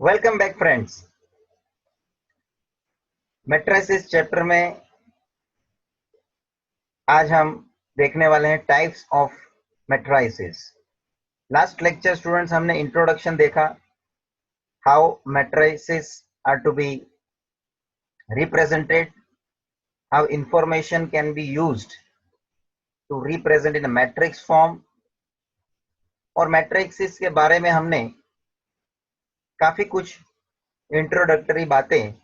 Welcome back friends. Matrices chapter में आज हम देखने वाले हैं types of matrices. Last lecture students हमने इंट्रोडक्शन देखा, how matrices are to be represented, how information can be used to represent in a matrix form. और matrices के बारे में हमने काफी कुछ इंट्रोडक्टरी बातें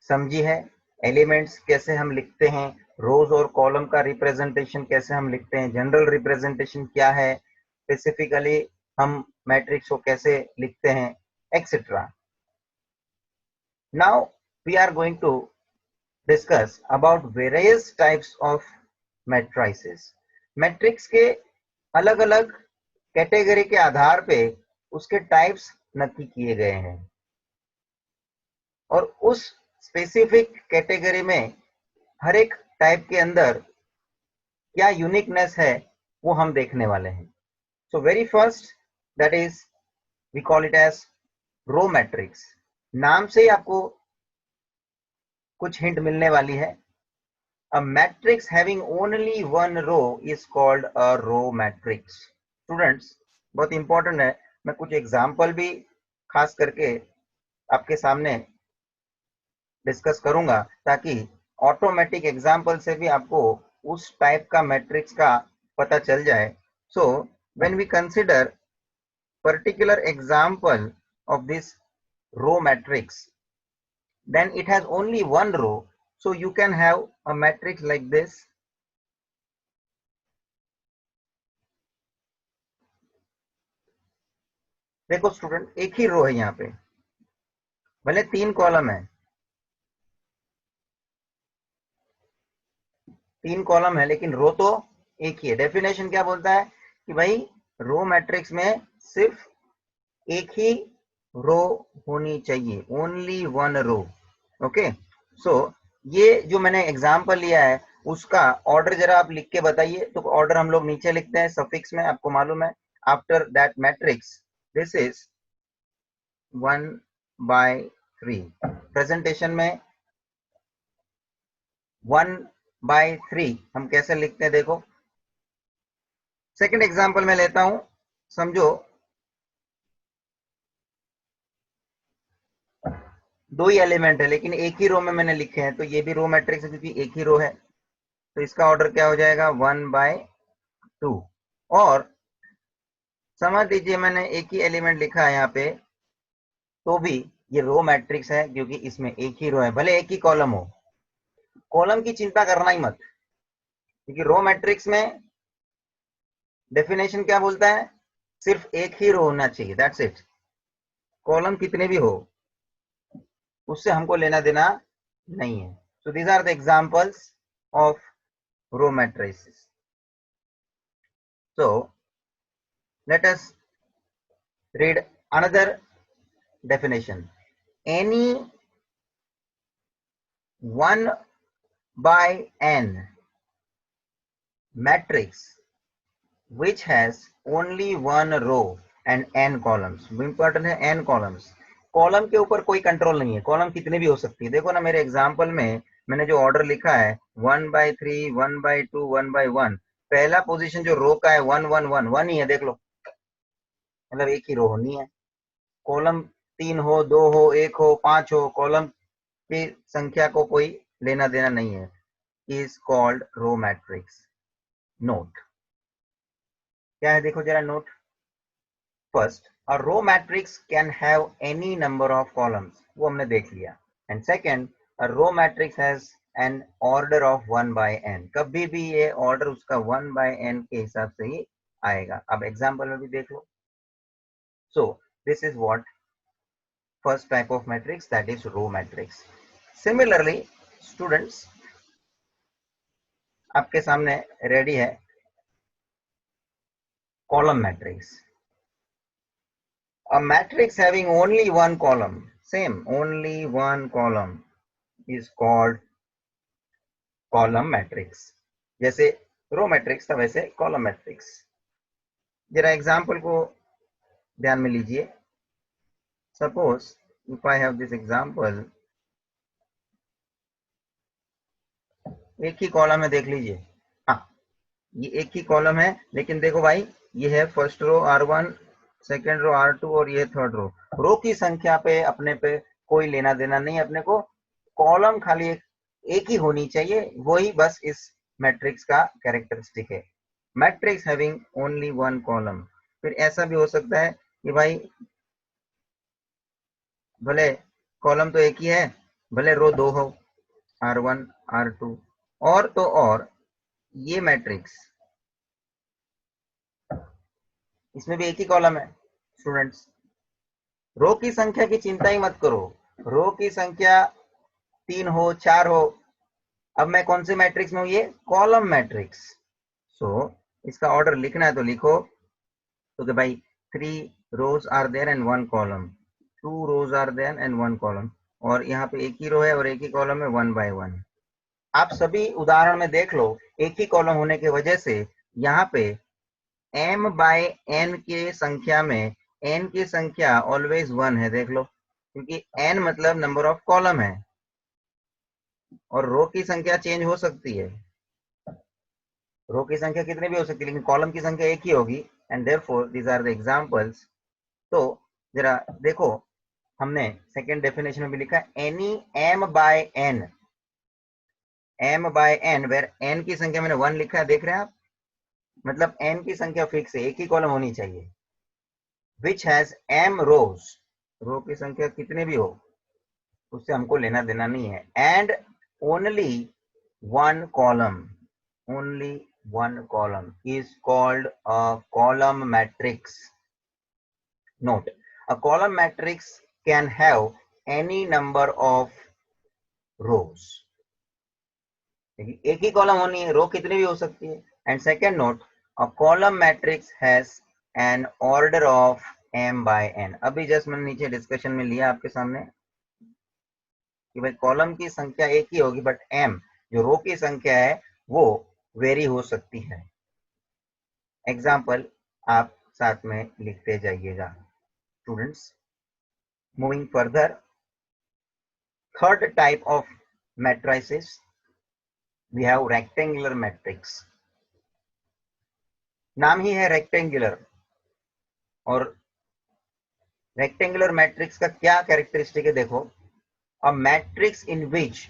समझी है। एलिमेंट्स कैसे हम लिखते हैं, रोज और कॉलम का रिप्रेजेंटेशन कैसे हम लिखते हैं, जनरल रिप्रेजेंटेशन क्या है, स्पेसिफिकली हम मैट्रिक्स को कैसे लिखते हैं, etcetera. Now we are going to discuss about various types of matrices. Matrix के अलग अलग कैटेगरी के आधार पे उसके टाइप्स नक्की किए गए हैं और उस स्पेसिफिक कैटेगरी में हर एक टाइप के अंदर क्या यूनिकनेस है वो हम देखने वाले हैं। So very first, that is we call it as row matrix. नाम से ही आपको कुछ हिंट मिलने वाली है। A matrix having only one row is called a row matrix. Students, बहुत इंपॉर्टेंट है, मैं कुछ एग्जाम्पल भी खास करके आपके सामने डिस्कस करूंगा ताकि ऑटोमेटिक एग्जाम्पल से भी आपको उस टाइप का मैट्रिक्स का पता चल जाए। So when we consider particular example of this row matrix, then it has only one row, so you can have a matrix like this. देखो स्टूडेंट, एक ही रो है यहाँ पे, भले 3 कॉलम है, 3 कॉलम है, लेकिन रो तो एक ही है। डेफिनेशन क्या बोलता है कि भाई रो मैट्रिक्स में सिर्फ एक ही रो होनी चाहिए, ओनली वन रो। ओके, सो ये जो मैंने एग्जांपल लिया है उसका ऑर्डर जरा आप लिख के बताइए। तो ऑर्डर हम लोग नीचे लिखते हैं सफिक्स में, आपको मालूम है। After that matrix, this is 1/3। Presentation में 1/3 हम कैसे लिखते हैं देखो। सेकंड एग्जांपल में लेता हूं, समझो 2 ही एलिमेंट है लेकिन एक ही रो में मैंने लिखे हैं, तो ये भी रो मैट्रिक्स है क्योंकि एक ही रो है। तो इसका ऑर्डर क्या हो जाएगा, 1/2। और समझ लीजिए मैंने एक ही एलिमेंट लिखा है यहाँ पे, तो भी ये रो मैट्रिक्स है क्योंकि इसमें एक ही रो है, भले एक ही कॉलम हो। कॉलम की चिंता करना ही मत, क्योंकि रो मैट्रिक्स में डेफिनेशन क्या बोलता है, सिर्फ एक ही रो होना चाहिए, दैट्स इट। कॉलम कितने भी हो उससे हमको लेना देना नहीं है। So these are the examples of row matrices. So let us read another definition. Any 1 by n matrix which has only one row and n columns. Important है n columns। कॉलम के ऊपर कोई कंट्रोल नहीं है, column कितने भी हो सकती है। देखो ना मेरे एग्जांपल में मैंने जो ऑर्डर लिखा है 1/3, 1/2, 1/1, पहला पोजीशन जो रो का है 1 1 1 1 ही है, देख लो, मतलब एक ही रो होनी है। कॉलम 3 हो, 2 हो, 1 हो, 5 हो, कॉलम की संख्या को कोई लेना देना नहीं है। Is called row matrix. Note क्या है, देखो जरा note. First, a row matrix can have any number of columns, वो हमने देख लिया। And second, a row matrix has an order of 1/n। कभी भी ये ऑर्डर उसका 1/n के हिसाब से ही आएगा। अब एग्जांपल में भी देख लो। So this is what first type of matrix, that is row matrix. Similarly, students, आपके सामने रेडी है column matrix. A matrix having only one column, same, only one column is called column matrix. जैसे row matrix था वैसे column matrix. जरा example को ध्यान में लीजिए। Suppose if I have this example, एक ही कॉलम है, देख लीजिए। हाँ, ये एक ही कॉलम है, लेकिन देखो भाई, ये है first row R1, second row R2 और ये थर्ड रो। रो की संख्या पे अपने पे कोई लेना देना नहीं, अपने को कॉलम खाली एक ही होनी चाहिए, वही बस इस मैट्रिक्स का कैरेक्टरिस्टिक है। Matrix having only one column. फिर ऐसा भी हो सकता है कि भाई भले कॉलम तो एक ही है, भले रो दो हो, R1 R2, और तो और ये मैट्रिक्स, इसमें भी एक ही कॉलम है स्टूडेंट्स। रो की संख्या की चिंता ही मत करो, रो की संख्या 3 हो 4 हो, अब मैं कौन से मैट्रिक्स में हूं, ये कॉलम मैट्रिक्स। सो इसका ऑर्डर लिखना है तो लिखो, तो कि भाई 3 rows are there and 1 column, 2 rows are there and 1 column, और यहाँ पे एक ही रो है और एक ही कॉलम है, 1 by 1। आप सभी उदाहरण में देख लो, एक ही कॉलम होने की वजह से यहाँ पे m by n के संख्या में n की संख्या ऑलवेज 1 है, देख लो, क्योंकि n मतलब नंबर ऑफ कॉलम है, और रो की संख्या चेंज हो सकती है, रो की संख्या कितने भी हो सकती है, लेकिन कॉलम की संख्या एक ही होगी, and therefore these are the examples. तो जरा देखो, हमने सेकंड डेफिनेशन में भी लिखा है any m by n, m by n where n की संख्या मैंने 1 लिखा है, देख रहे हैं आप, मतलब n की संख्या फिक्स है, एक ही कॉलम होनी चाहिए, विच हैज m रोज, रो की संख्या कितने भी हो उससे हमको लेना देना नहीं है, and only one column, only one column is called a column matrix. Note, a column matrix can have any number of rows. एक ही कॉलम होनी है, रो कितनी भी हो सकती है। And second note, a column matrix has an order of m by n। अभी just मैंने नीचे डिस्कशन में लिया आपके सामने कि भाई कॉलम की संख्या एक ही होगी, बट m जो रो की संख्या है वो वेरी हो सकती है। एग्जाम्पल आप साथ में लिखते जाइएगा students. Moving further, third type of matrices we have rectangular matrix. नाम ही है रेक्टेंगुलर, और रेक्टेंगुलर मैट्रिक्स का क्या कैरेक्टरिस्टिक है देखो, a matrix in which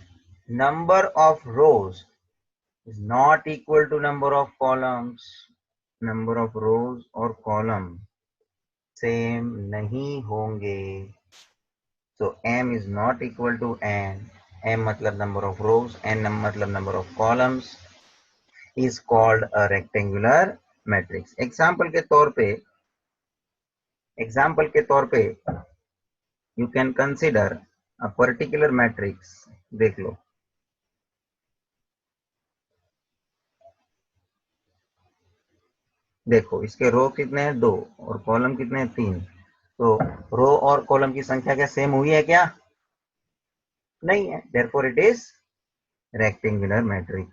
number of rows is not equal to number of columns. Number of rows और column same नहीं होंगे, so m is not equal to n, m मतलब number of rows, n मतलब number of columns, is called a rectangular matrix। Example के तौर पे you can consider a particular matrix। देख लो, देखो इसके रो कितने हैं, 2, और कॉलम कितने हैं, 3। तो रो और कॉलम की संख्या क्या सेम हुई है क्या, नहीं है, therefore it is rectangular matrix।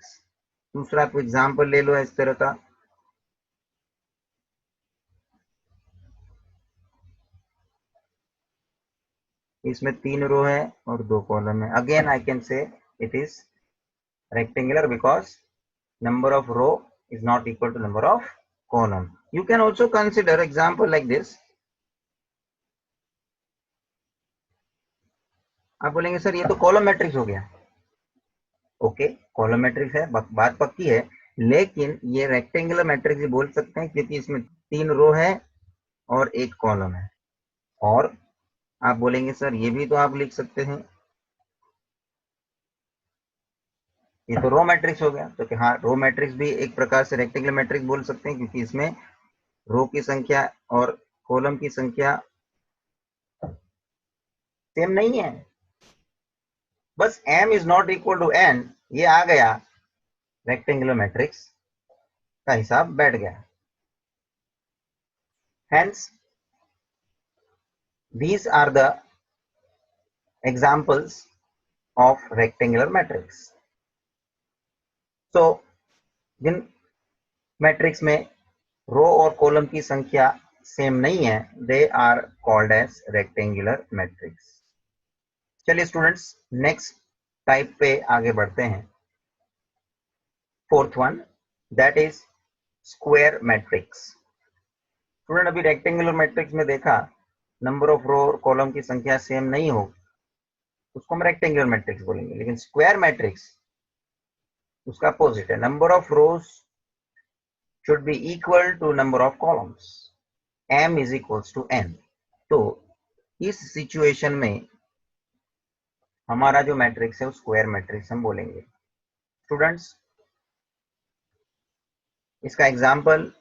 दूसरा कोई एग्जाम्पल ले लो इस तरह का, इसमें 3 रो है और 2 कॉलम है, again I can say it is rectangular because number of row is not equal to number of column। You can also consider example like this। आप बोलेंगे सर ये तो कॉलम मैट्रिक्स हो गया, ओके कॉलम मैट्रिक्स है, बात पक्की है, लेकिन ये रेक्टेंगुलर मैट्रिक्स भी बोल सकते हैं क्योंकि इसमें 3 रो है और 1 कॉलम है। और आप बोलेंगे सर ये भी तो आप लिख सकते हैं, ये तो रो मैट्रिक्स हो गया, तो कि हाँ रो मैट्रिक्स भी एक प्रकार से रेक्टेंगुलर मैट्रिक्स बोल सकते हैं क्योंकि इसमें रो की संख्या और कॉलम की संख्या सेम नहीं है, बस m is not equal to n, ये आ गया, रेक्टेंगुलर मैट्रिक्स का हिसाब बैठ गया। Hence these are the examples of rectangular matrix। so जिन मैट्रिक्स में रो और कॉलम की संख्या सेम नहीं है, they are called as rectangular matrix. चलिए स्टूडेंट्स, नेक्स्ट टाइप पे आगे बढ़ते हैं। Fourth one, that is square matrix. Student, अभी रेक्टेंगुलर मैट्रिक्स में देखा नंबर ऑफ रो और कॉलम की संख्या सेम नहीं हो, उसको हम रेक्टेंगुलर मैट्रिक्स बोलेंगे। लेकिन स्क्वायर मैट्रिक्स उसका अपोजिट है, number of rose should be equal to number of columns, m is equals to n। तो इस सिचुएशन में हमारा जो मैट्रिक्स है वो स्क्वायर मैट्रिक्स हम बोलेंगे। स्टूडेंट्स, इसका एग्जांपल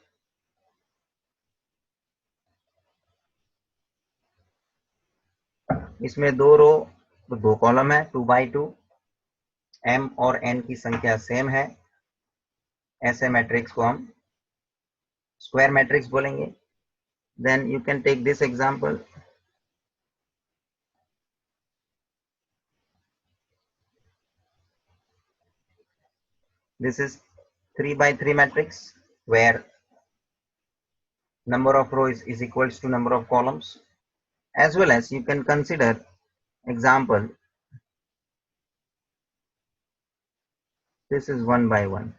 इसमें 2 रो तो 2 कॉलम है, 2 बाई 2, m और n की संख्या सेम है, ऐसे मैट्रिक्स को हम स्क्वायर मैट्रिक्स बोलेंगे। Then you can take this example, this is 3 by 3 matrix where number of rows is equals to number of columns, as well as you can consider example, this is 1 by 1।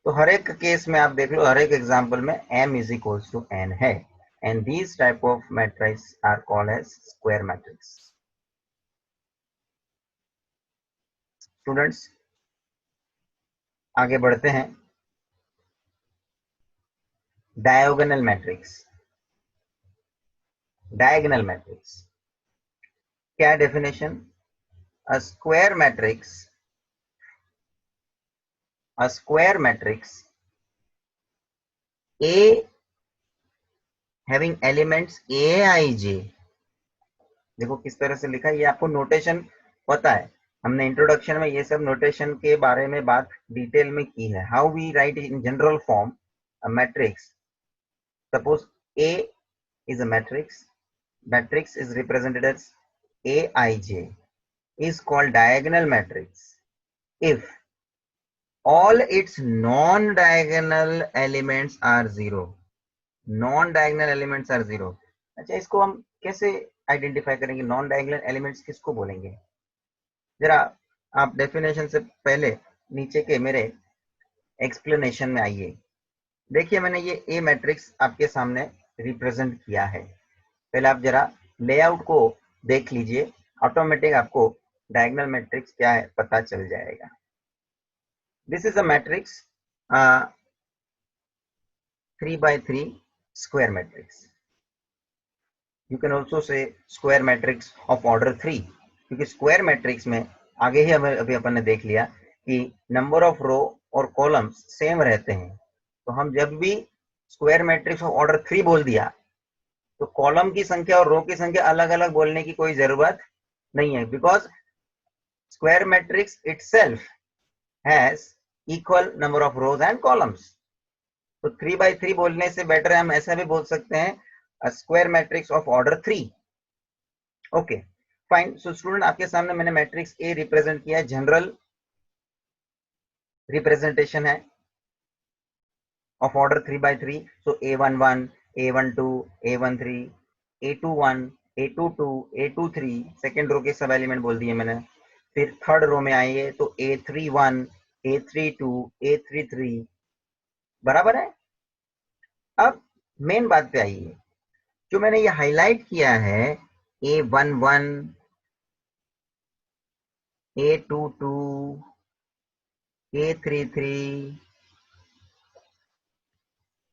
तो हर एक case में आप देख लो, हर एक example में m is equals to n है, and these type of matrices are called as square matrix। Students, आगे बढ़ते हैं। डायगोनल मैट्रिक्स, डायगोनल मैट्रिक्स क्या definition? a square matrix A having elements aij, देखो किस तरह से लिखा है, ये आपको नोटेशन पता है, हमने इंट्रोडक्शन में ये सब नोटेशन के बारे में बात डिटेल में की है। How we write in general form a matrix, suppose A is a matrix is represented as aij, is called diagonal matrix if all its non-diagonal elements are zero। Non diagonal elements are zero. अच्छा, इसको हम कैसे identify करेंगे? Non diagonal elements किसको बोलेंगे? जरा आप definition से पहले नीचे के मेरे एक्सप्लेनेशन में आइए। देखिए, मैंने ये ए मैट्रिक्स आपके सामने रिप्रेजेंट किया है। पहले आप जरा लेआउट को देख लीजिए, ऑटोमेटिक आपको डायगोनल मैट्रिक्स क्या है पता चल जाएगा। This is a matrix 3 by 3 square matrix। You can also say square matrix of order 3, क्योंकि स्क्वायर मैट्रिक्स में आगे ही अभी अपन ने देख लिया कि नंबर ऑफ रो और कॉलम्स सेम रहते हैं। तो हम जब भी स्क्वायर मैट्रिक्स ऑफ ऑर्डर 3 बोल दिया तो कॉलम की संख्या और रो की संख्या अलग अलग बोलने की कोई जरूरत नहीं है, because square matrix itself has equal number of rose and columns. तो 3 by 3 बोलने से बेटर है हम ऐसा भी बोल सकते हैं square matrix of order 3। Okay fine. So student, आपके सामने मैंने मैट्रिक्स ए रिप्रेजेंट किया है, जनरल रिप्रेजेंटेशन है of order 3 by 3। so a11, a12, a13, a21, a22, a23 second row के सब एलिमेंट बोल दिए मैंने। फिर थर्ड रो में आइए तो a31, a32, a33, बराबर है। अब मेन बात पे आइए, जो मैंने ये हाईलाइट किया है a11, a22, a33,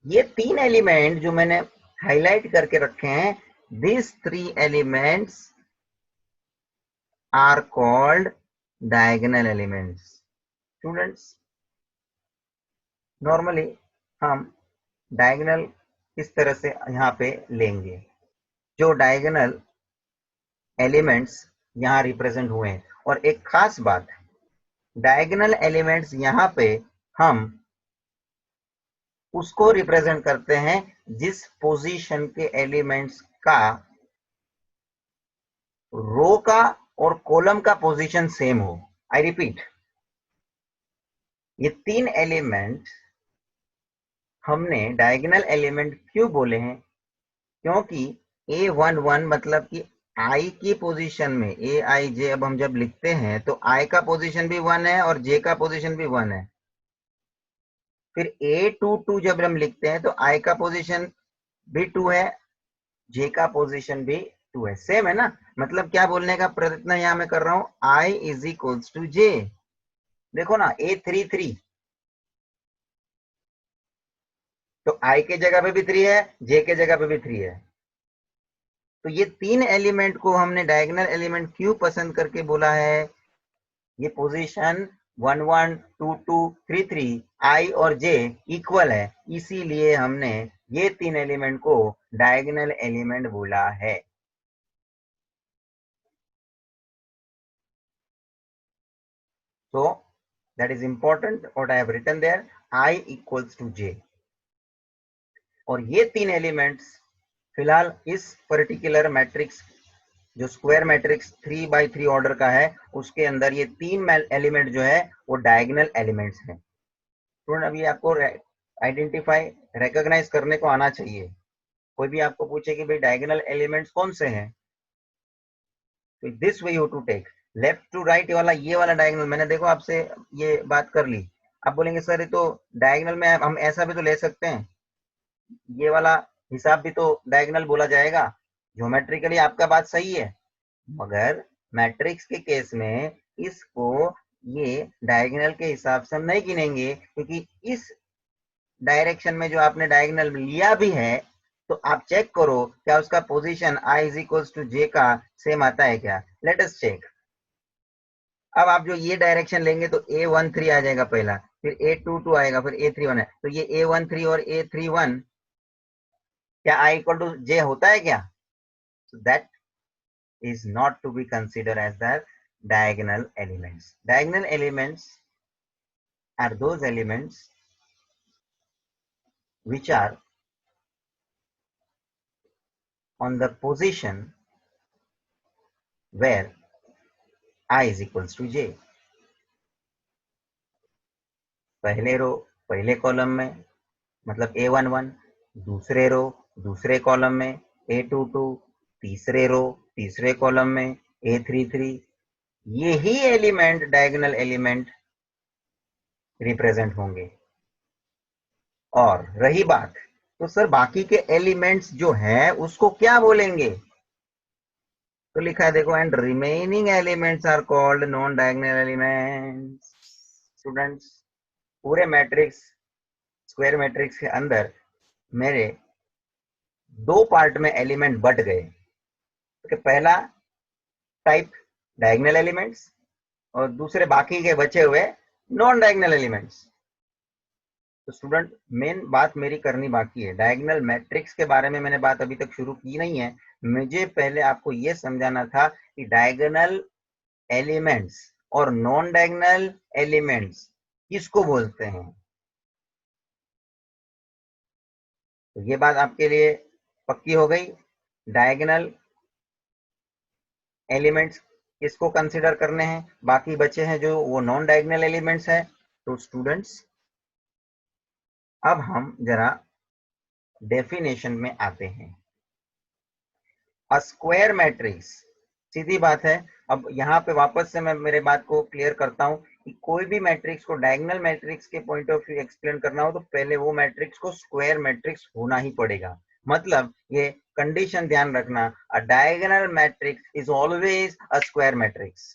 ये 3 एलिमेंट जो मैंने हाईलाइट करके रखे हैं, these 3 elements are called diagonal elements। Students, normally हम डायगोनल किस तरह से यहाँ पे लेंगे? जो डायगोनल एलिमेंट्स यहाँ रिप्रेजेंट हुए हैं, और एक खास बात, डायगोनल एलिमेंट्स यहाँ पे हम उसको रिप्रेजेंट करते हैं जिस पोजीशन के एलिमेंट्स का रो का और कॉलम का पोजीशन सेम हो। आई रिपीट, ये 3 एलिमेंट हमने डायगोनल एलिमेंट क्यों बोले हैं? क्योंकि A11 मतलब कि आई की पोजीशन में ए आई जे अब हम जब लिखते हैं तो आई का पोजीशन भी 1 है और जे का पोजीशन भी 1 है। फिर A22 जब हम लिखते हैं तो आई का पोजीशन भी 2 है, जे का पोजीशन भी 2 है। सेम है ना, मतलब क्या बोलने का प्रयत्न यहां मैं कर रहा हूं, आई इज इक्वल्स टू जे। देखो ना A33, तो आई के जगह पे भी 3 है, जे के जगह पे भी 3 है। तो ये तीन एलिमेंट को हमने डायगोनल एलिमेंट क्यों पसंद करके बोला है, ये पोजीशन 11 22 33 आई और जे इक्वल है, इसीलिए हमने ये तीन एलिमेंट को डायगोनल एलिमेंट बोला है। So that is important what I have written there, I equals to j। और ये तीन एलिमेंट्स फिलहाल इस पर्टिकुलर मैट्रिक्स जो स्क्वायर मैट्रिक्स 3x3 ऑर्डर का है उसके अंदर ये तीन एलिमेंट जो है वो डायगोनल एलिमेंट्स हैं। स्टूडेंट अभी आपको आइडेंटिफाई रिकॉग्नाइज करने को आना चाहिए। कोई भी आपको पूछे कि भाई डायगोनल एलिमेंट्स कौन से हैं, तो this way you to take left to right वाला, ये वाला डायगोनल। मैंने देखो आपसे ये बात कर ली, आप बोलेंगे सर ये तो डायगोनल में हम ऐसा भी तो ले सकते हैं, ये वाला हिसाब भी तो डायगोनल बोला जाएगा। ज्योमेट्रिकली आपका बात सही है, मगर मैट्रिक्स के केस में इसको ये डायगोनल के हिसाब से हम नहीं गिनेंगे, क्योंकि इस डायरेक्शन में जो आपने डायगोनल लिया भी है तो आप चेक करो क्या उसका position i is equals to J का सेम आता है क्या। Let us check. अब आप जो ये डायरेक्शन लेंगे तो A13 आ जाएगा पहला, फिर A22 आएगा, फिर A31 है, तो ये A13 और A31 क्या i इक्वल टू जे होता है क्या? So that is not to be considered as the diagonal elements. Diagonal elements are those elements which are on the position where I is equals to j। पहले रो पहले column में मतलब A11, दूसरे रो दूसरे column में A22, तीसरे रो तीसरे column में A33, यही एलिमेंट डायगोनल एलिमेंट रिप्रेजेंट होंगे। और रही बात तो सर बाकी के एलिमेंट्स जो है उसको क्या बोलेंगे, तो लिखा है देखो, and remaining elements are called non diagonal elements. Students पूरे मैट्रिक्स स्क्वायर मैट्रिक्स के अंदर मेरे दो पार्ट में एलिमेंट बट गए। तो पहला टाइप डायगोनल एलिमेंट्स और दूसरे बाकी के बचे हुए नॉन डायगोनल एलिमेंट्स। तो स्टूडेंट मेन बात मेरी करनी बाकी है, डायगोनल मैट्रिक्स के बारे में मैंने बात अभी तक शुरू की नहीं है। मुझे पहले आपको यह समझाना था कि डायगोनल एलिमेंट्स और नॉन डायगोनल एलिमेंट्स किसको बोलते हैं। तो ये बात आपके लिए पक्की हो गई, डायगोनल एलिमेंट्स किसको कंसिडर करने हैं, बाकी बचे हैं जो वो नॉन डायगोनल एलिमेंट्स है। तो स्टूडेंट्स अब हम जरा डेफिनेशन में आते हैं। अ स्क्वायर मैट्रिक्स, सीधी बात है। अब यहाँ पे वापस से मैं मेरे बात को क्लियर करता हूँ कि कोई भी मैट्रिक्स को डायगोनल मैट्रिक्स के पॉइंट ऑफ व्यू एक्सप्लेन करना हो तो पहले वो मैट्रिक्स को स्क्वायर मैट्रिक्स होना ही पड़ेगा। मतलब ये कंडीशन ध्यान रखना, अ diagonal matrix is always a square matrix.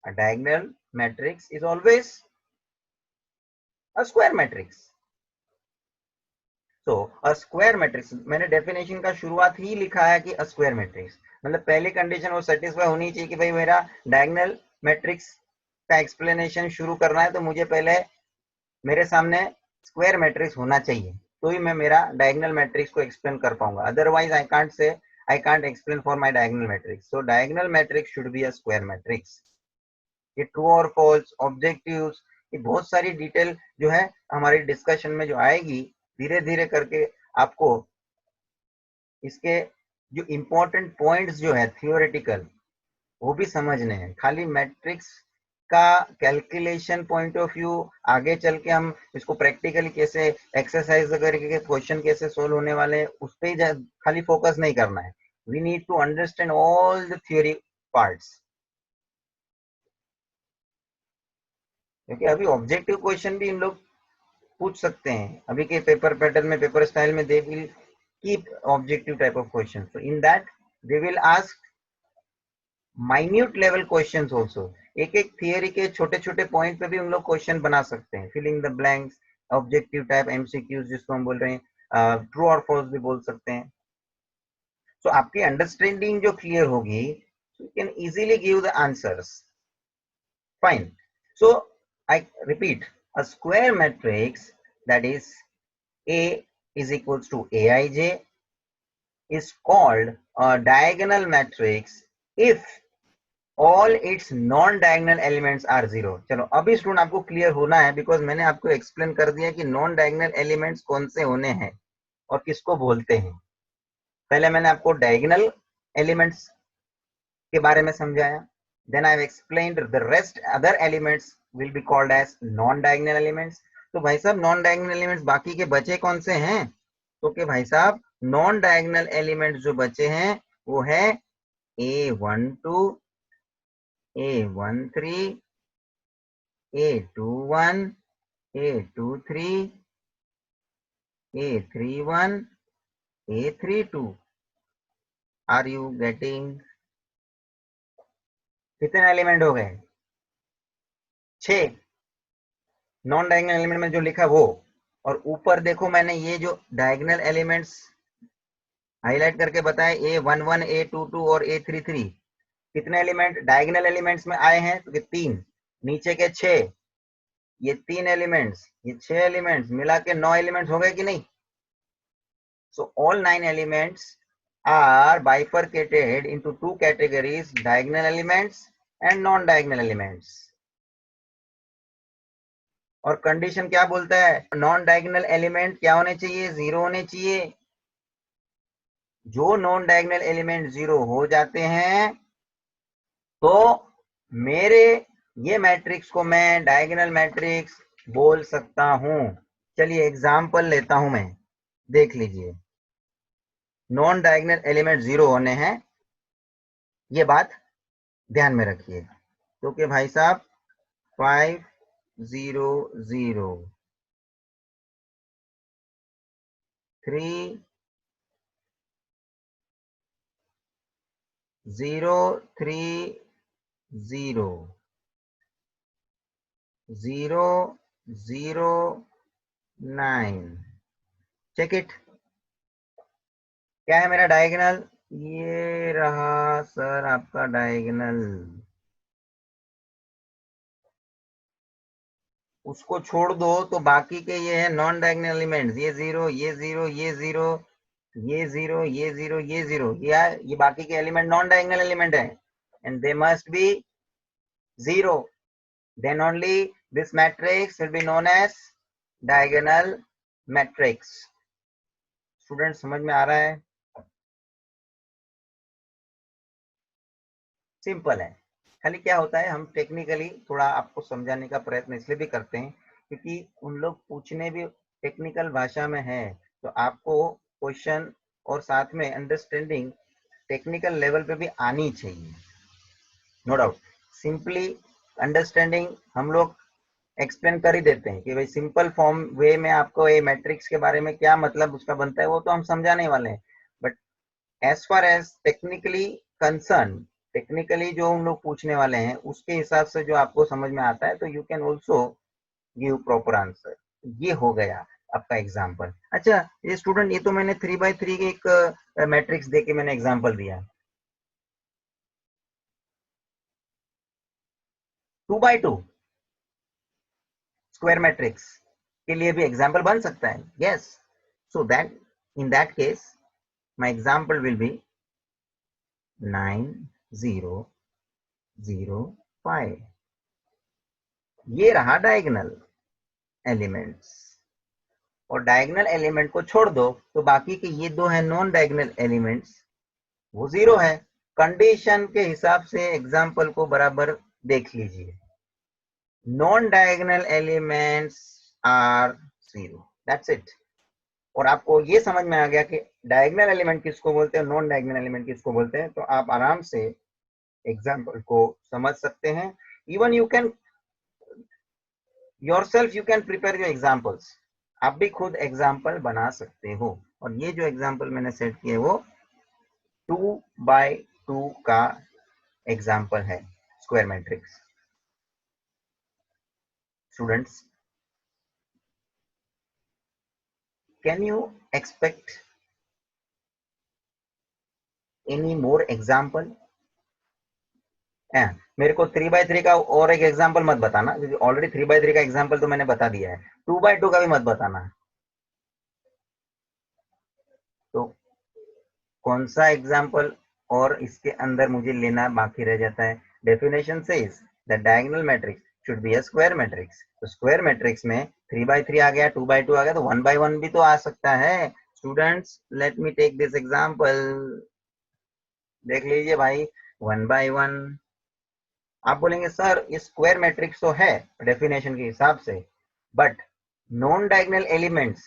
A diagonal matrix is always a square matrix. So a square matrix, मैंने डेफिनेशन का शुरुआत ही लिखा है कि a square matrix मतलब पहली कंडीशन वो सेटिस्फाई होनी चाहिए कि भाई मेरा डायगोनल मैट्रिक्स का एक्सप्लेनेशन शुरू करना है तो मुझे पहले मेरे सामने स्क्वायर मैट्रिक्स होना चाहिए, तो ही मैं मेरा डायगोनल मैट्रिक्स को एक्सप्लेन कर पाऊंगा। Otherwise I can't explain for my diagonal matrix. So diagonal matrix should be a square matrix. ये ट्रू और फॉल्स ऑब्जेक्टिव्स, ये बहुत सारी डिटेल जो है हमारी डिस्कशन में जो आएगी, धीरे धीरे करके आपको इसके जो इम्पोर्टेंट पॉइंट्स जो है थियोरेटिकल वो भी समझने हैं। खाली मैट्रिक्स का कैलकुलेशन पॉइंट ऑफ व्यू, आगे चल के हम इसको प्रैक्टिकली कैसे एक्सरसाइज करके क्वेश्चन कैसे सोल्व होने वाले हैं उस पर खाली फोकस नहीं करना है. We need to understand all the theory parts. क्योंकि अभी ऑब्जेक्टिव क्वेश्चन भी इन लोग पूछ सकते हैं. अभी के पेपर पैटर्न में, पेपर स्टाइल में they will keep objective type of question. So in that they will ask minute level questions also. एक एक थियरी के छोटे छोटे पॉइंट पे भी उन लोग क्वेश्चन बना सकते हैं. Filling the blanks, objective type MCQs जिसको हम बोल रहे हैं, ट्रू और फॉल्स भी बोल सकते हैं. सो आपकी अंडरस्टैंडिंग जो क्लियर होगी, you can easily give the answers. Fine. So I repeat, a square matrix that is A is equals to Aij is called a diagonal matrix if all its non-diagonal elements are zero. चलो अभी student आपको clear होना है, because मैंने आपको explain कर दिया कि नॉन डायगोनल एलिमेंट्स कौन से होने हैं और किसको बोलते हैं. पहले मैंने आपको डायगोनल एलिमेंट्स के बारे में समझाया. Then I have explained the rest other elements will be called as non diagonal elements. तो भाई साहब नॉन डायगोनल एलिमेंट्स बाकी के बचे कौन से हैं? तो कि भाई साहब नॉन डायगोनल एलिमेंट्स जो बचे हैं वो है A12, A13, A21, A23, A31, A32. Are you getting? कितने एलिमेंट हो गए? 6. नॉन डायगोनल एलिमेंट में जो लिखा वो, और ऊपर देखो मैंने ये जो डायगोनल एलिमेंट्स हाईलाइट करके बताए A11, A22 और A33. कितने एलिमेंट डायगोनल एलिमेंट्स में आए हैं? तो 3. नीचे के 6, ये 3 एलिमेंट्स, ये 6 एलिमेंट्स मिला के 9 एलिमेंट्स हो गए कि नहीं? So all 9 elements are bifurcated into 2 categories, diagonal elements and non-diagonal elements. और कंडीशन क्या बोलता है? नॉन डायगोनल एलिमेंट क्या होने चाहिए? 0 होने चाहिए. जो नॉन डायगोनल एलिमेंट 0 हो जाते हैं तो मेरे ये मैट्रिक्स को मैं डायगोनल मैट्रिक्स बोल सकता हूं. चलिए एग्जांपल लेता हूं मैं, देख लीजिए. नॉन डायगोनल एलिमेंट 0 होने हैं, ये बात ध्यान में रखिए. तो कि भाई साहब 5 0 0 3 0 3 0 0 0 9. Check it. क्या है मेरा डायगोनल? ये रहा सर आपका डायगोनल. उसको छोड़ दो तो बाकी के ये है नॉन डायगोनल एलिमेंट्स. ये 0, ये 0, ये 0, ये 0, ये 0, ये 0. ये बाकी के एलिमेंट नॉन डायगोनल एलिमेंट है and they must be 0. Then only this matrix will be known as diagonal matrix. Student समझ में आ रहा है? सिंपल है. खाली क्या होता है, हम टेक्निकली थोड़ा आपको समझाने का प्रयत्न इसलिए भी करते हैं क्योंकि उन लोग पूछने भी टेक्निकल भाषा में है, तो आपको क्वेश्चन और साथ में अंडरस्टैंडिंग टेक्निकल लेवल पे भी आनी चाहिए. No doubt. सिंपली अंडरस्टैंडिंग हम लोग एक्सप्लेन कर ही देते हैं कि भाई सिंपल फॉर्म वे में आपको ये मैट्रिक्स के बारे में क्या मतलब उसका बनता है वो तो हम समझाने वाले हैं. But as far as technically concern, technically जो हम लोग पूछने वाले हैं उसके हिसाब से जो आपको समझ में आता है तो you can also give proper answer. ये हो गया आपका एग्जाम्पल. अच्छा ये स्टूडेंट, ये तो मैंने 3x3 के एक मैट्रिक्स दे के मैंने एग्जाम्पल दिया. 2x2 स्क्वायर मैट्रिक्स के लिए भी एग्जाम्पल बन सकता है. Yes. So that in that case my example will be 9 0 0 5. ये रहा डायगोनल एलिमेंट्स, और डायगोनल एलिमेंट को छोड़ दो तो बाकी के ये दो है नॉन डायगोनल एलिमेंट्स, वो 0 है. कंडीशन के हिसाब से एग्जाम्पल को बराबर देख लीजिए. Non diagonal elements are 0, that's it. और आपको ये समझ में आ गया कि डायगोनल एलिमेंट किसको बोलते हैं, नॉन डायगोनल एलिमेंट किसको बोलते हैं, तो आप आराम से एग्जाम्पल को समझ सकते हैं। Even you can yourself you can prepare your examples, आप भी खुद एग्जाम्पल बना सकते हो। और ये जो एग्जाम्पल मैंने सेट किए वो 2x2 का एग्जाम्पल है, square matrix. Students, can you expect any more example? मेरे को 3x3 का और एक एग्जाम्पल मत बताना, क्योंकि ऑलरेडी 3x3 का एग्जाम्पल तो मैंने बता दिया है, 2x2 का भी मत बताना। तो कौन सा एग्जाम्पल और इसके अंदर मुझे लेना बाकी रह जाता है? Definition says the diagonal matrix should be a square matrix. तो स्क्वायर मैट्रिक्स में 3x3 आ गया, 2x2 आ गया, तो 1x1 भी तो आ सकता है। Students, let me take this example, देख लीजिए भाई। 1x1, आप बोलेंगे सर ये स्क्वायर मैट्रिक्स तो है डेफिनेशन के हिसाब से, but non diagonal elements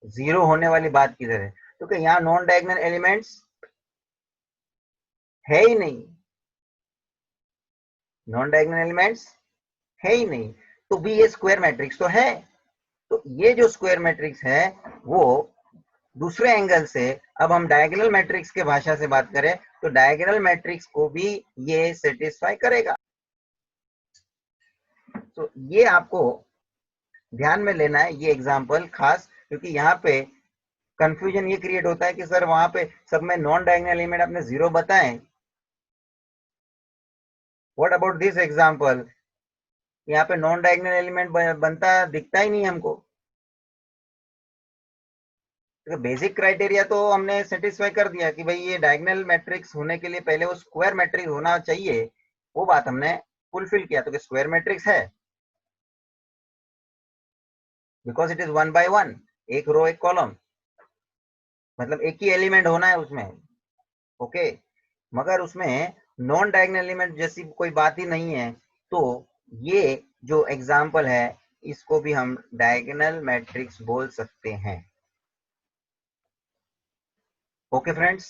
zero होने वाली बात किधर है? क्योंकि यहाँ नॉन डायगोनल एलिमेंट्स है ही नहीं, नॉन डायगोनल एलिमेंट्स है ही नहीं, तो भी ये स्क्वायर मैट्रिक्स तो है। तो ये जो स्क्वायर मैट्रिक्स है वो दूसरे एंगल से, अब हम डायगोनल मैट्रिक्स के भाषा से बात करें तो डायगोनल मैट्रिक्स को भी ये सेटिस्फाई करेगा। तो ये आपको ध्यान में लेना है ये एग्जांपल खास, क्योंकि यहाँ पे कंफ्यूजन ये क्रिएट होता है कि सर वहां पे सब में नॉन डायगोनल एलिमेंट आपने जीरो बताएं, व्हाट अबाउट दिस एग्जांपल, यहाँ पे नॉन डायगोनल एलिमेंट बनता दिखता ही नहीं हमको। तो बेसिक क्राइटेरिया तो हमने सेटिस्फाई कर दिया कि भाई ये डायगोनल मैट्रिक्स होने के लिए पहले वो स्क्वायर मैट्रिक्स होना चाहिए, वो बात हमने फुलफिल किया, तो स्क्वायर मैट्रिक्स है बिकॉज इट इज 1x1, एक रो एक कॉलम, मतलब एक ही एलिमेंट होना है उसमें, ओके। मगर उसमें नॉन डायगोनल एलिमेंट जैसी कोई बात ही नहीं है, तो ये जो एग्जांपल है इसको भी हम डायगोनल मैट्रिक्स बोल सकते हैं। Okay friends,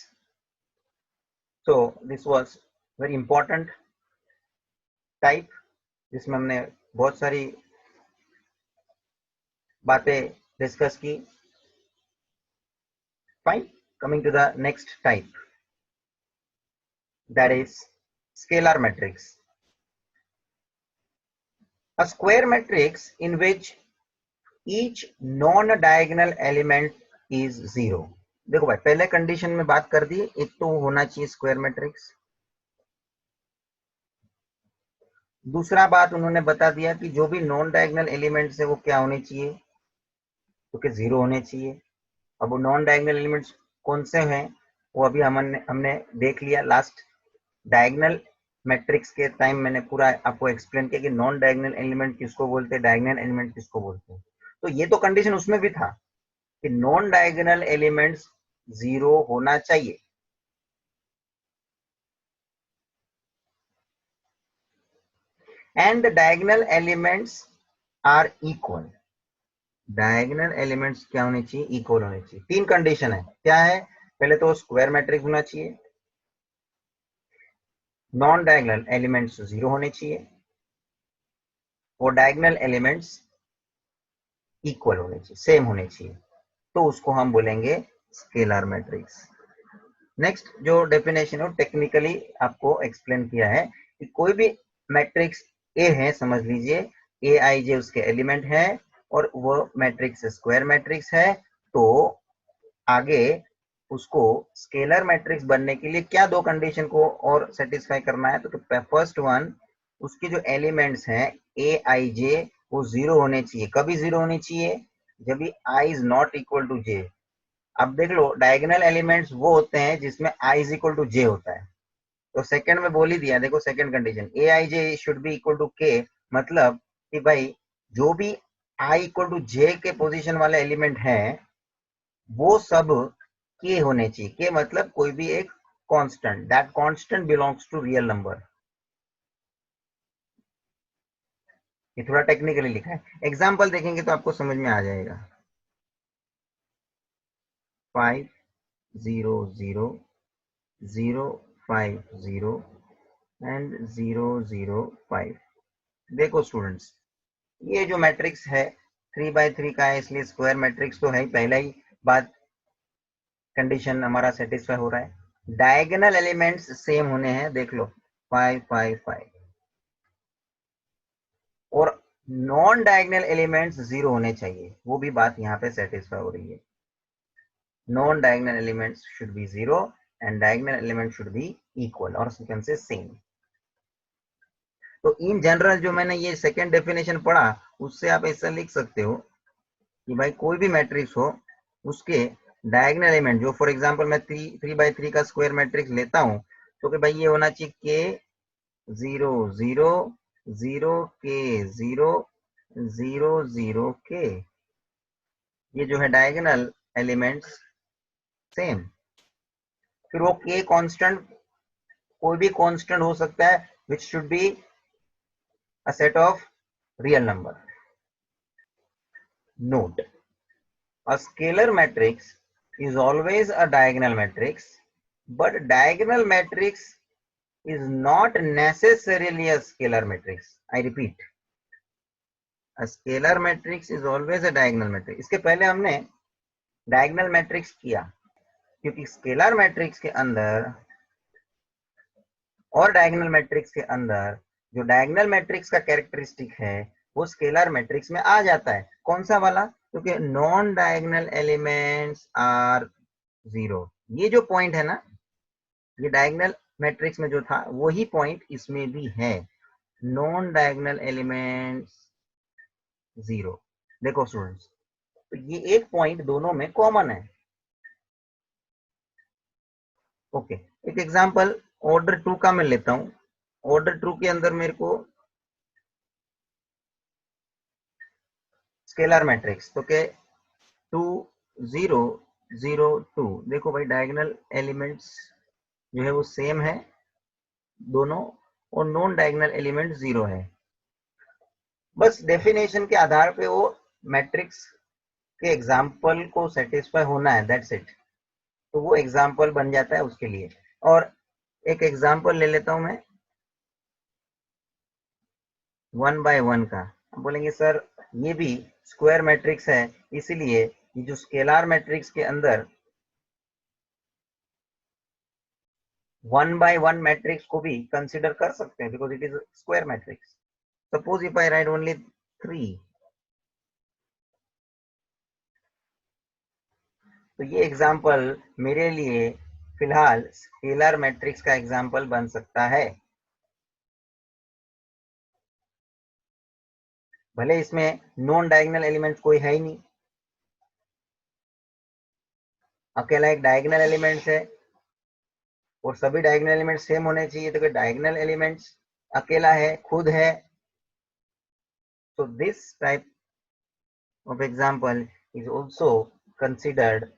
so this was very important type, जिसमें हमने बहुत सारी बातें डिस्कस की। Fine, coming to the next type, that is scalar matrix. A square matrix in which each non-diagonal element is zero. देखो भाई, पहले कंडीशन में बात कर दी, एक तो होना चाहिए स्क्वायर मैट्रिक्स। दूसरा बात उन्होंने बता दिया कि जो भी नॉन डायगोनल एलिमेंट्स है वो क्या होने चाहिए, क्योंकि जीरो होने चाहिए। अब वो नॉन डायगोनल एलिमेंट्स कौन से हैं वो अभी हमने देख लिया लास्ट डायगोनल मैट्रिक्स के टाइम, मैंने पूरा आपको एक्सप्लेन किया कि नॉन डायगोनल एलिमेंट किसको बोलते हैं, डायगोनल एलिमेंट किसको बोलते हैं। तो ये तो कंडीशन उसमें भी था कि नॉन डायगोनल एलिमेंट्स जीरो होना चाहिए। And the diagonal elements are equal, diagonal elements क्या होने चाहिए, इक्वल होने चाहिए। तीन कंडीशन है, क्या है? पहले तो स्क्वायर मैट्रिक्स होना चाहिए, नॉन डायगोनल एलिमेंट्स जीरो होने चाहिए, और डायगोनल एलिमेंट्स इक्वल होने चाहिए, सेम होने चाहिए, तो उसको हम बोलेंगे स्केलर मैट्रिक्स। नेक्स्ट जो डेफिनेशन है टेक्निकली आपको एक्सप्लेन किया है कि कोई भी मैट्रिक्स ए है, समझ लीजिए ए आई जे उसके एलिमेंट है और वो मैट्रिक्स स्क्वायर मैट्रिक्स है, तो आगे उसको स्केलर मैट्रिक्स बनने के लिए क्या दो कंडीशन को और सेटिस्फाई करना है? तो फर्स्ट वन, उसके जो एलिमेंट्स हैं ए आई जे वो जीरो होने चाहिए। कभी जीरो होने चाहिए? जब भी i is not equal to j. अब देख लो, डायगोनल एलिमेंट्स वो होते हैं जिसमें i is equal to j होता है। तो सेकंड में बोल ही दिया, देखो second condition, a i j should be equal to k, मतलब कि भाई जो भी आई इक्वल टू जे के पोजीशन वाले एलिमेंट हैं वो सब के होने चाहिए। के मतलब कोई भी एक constant, that constant belongs to real number. ये थोड़ा टेक्निकली लिखा है, एग्जाम्पल देखेंगे तो आपको समझ में आ जाएगा। 5 0 0 0 5 0 एंड 0 0 5। देखो स्टूडेंट्स, ये जो मैट्रिक्स है 3 by 3 का है, इसलिए स्क्वायर मैट्रिक्स तो है ही, पहला ही बात कंडीशन हमारा सेटिस्फाई हो रहा है। डायगोनल एलिमेंट्स सेम होने हैं, देख लो 5 5 5, और नॉन डायगोनल एलिमेंट्स 0 होने चाहिए, वो भी बात यहाँ पे सेटिस्फाई हो रही है। Non diagonal elements should be 0 and diagonal element should be equal और यू कैन से सेम। तो इन जनरल जो मैंने ये सेकेंड डेफिनेशन पढ़ा, उससे आप ऐसा लिख सकते हो कि भाई कोई भी मैट्रिक्स हो, उसके डायगोनल एलिमेंट जो फॉर एग्जांपल मैं 3 by 3 का स्क्वायर मैट्रिक्स लेता हूं, तो कि भाई ये होना चाहिए के 0 0 0 के 0 0 0 के, ये जो है डायगोनल एलिमेंट्स सेम। फिर वो के कांस्टेंट, कोई भी कांस्टेंट हो सकता है which should be a set of real number. Note, a scalar matrix is always a diagonal matrix, but diagonal matrix is not necessarily a scalar matrix. I repeat, a scalar matrix is always a diagonal matrix. इसके पहले हमने diagonal matrix किया, क्योंकि scalar matrix के अंदर और diagonal matrix के अंदर जो diagonal matrix का कैरेक्टरिस्टिक है वो स्केलर मैट्रिक्स में आ जाता है। कौन सा वाला? क्योंकि नॉन डायगोनल एलिमेंट्स आर 0। ये जो पॉइंट है ना, ये डायगोनल मैट्रिक्स में जो था वही पॉइंट इसमें भी है, नॉन डायगोनल एलिमेंट्स 0। देखो स्टूडेंट्स, तो ये एक पॉइंट दोनों में कॉमन है। ओके, एक एग्जांपल ऑर्डर 2 का मैं लेता हूं। ऑर्डर 2 के अंदर मेरे को स्केलर मैट्रिक्स, तो के 2 0 0 2, देखो भाई डायगोनल एलिमेंट्स जो है वो सेम है दोनों, और नॉन डायगोनल एलिमेंट 0 है। बस डेफिनेशन के आधार पे वो मैट्रिक्स के एग्जाम्पल को सेटिस्फाई होना है, दैट्स इट। तो वो एग्जाम्पल बन जाता है उसके लिए। और एक एग्जाम्पल ले लेता हूं मैं 1 by 1 का। हम बोलेंगे सर ये भी स्क्वायर मैट्रिक्स है, इसीलिए ये जो स्केलर मैट्रिक्स के अंदर 1 by 1 मैट्रिक्स को भी कंसिडर कर सकते हैं, because it is square matrix. Suppose if I right only 3, तो ये एग्जाम्पल मेरे लिए फिलहाल स्केलर मैट्रिक्स का एग्जाम्पल बन सकता है। भले इसमें नॉन डायगोनल एलिमेंट कोई है ही नहीं, अकेला एक डायगोनल एलिमेंट्स है, और सभी डायगोनल एलिमेंट सेम होने चाहिए, तो डायगोनल एलिमेंट्स अकेला है, खुद है। तो this type of example is also considered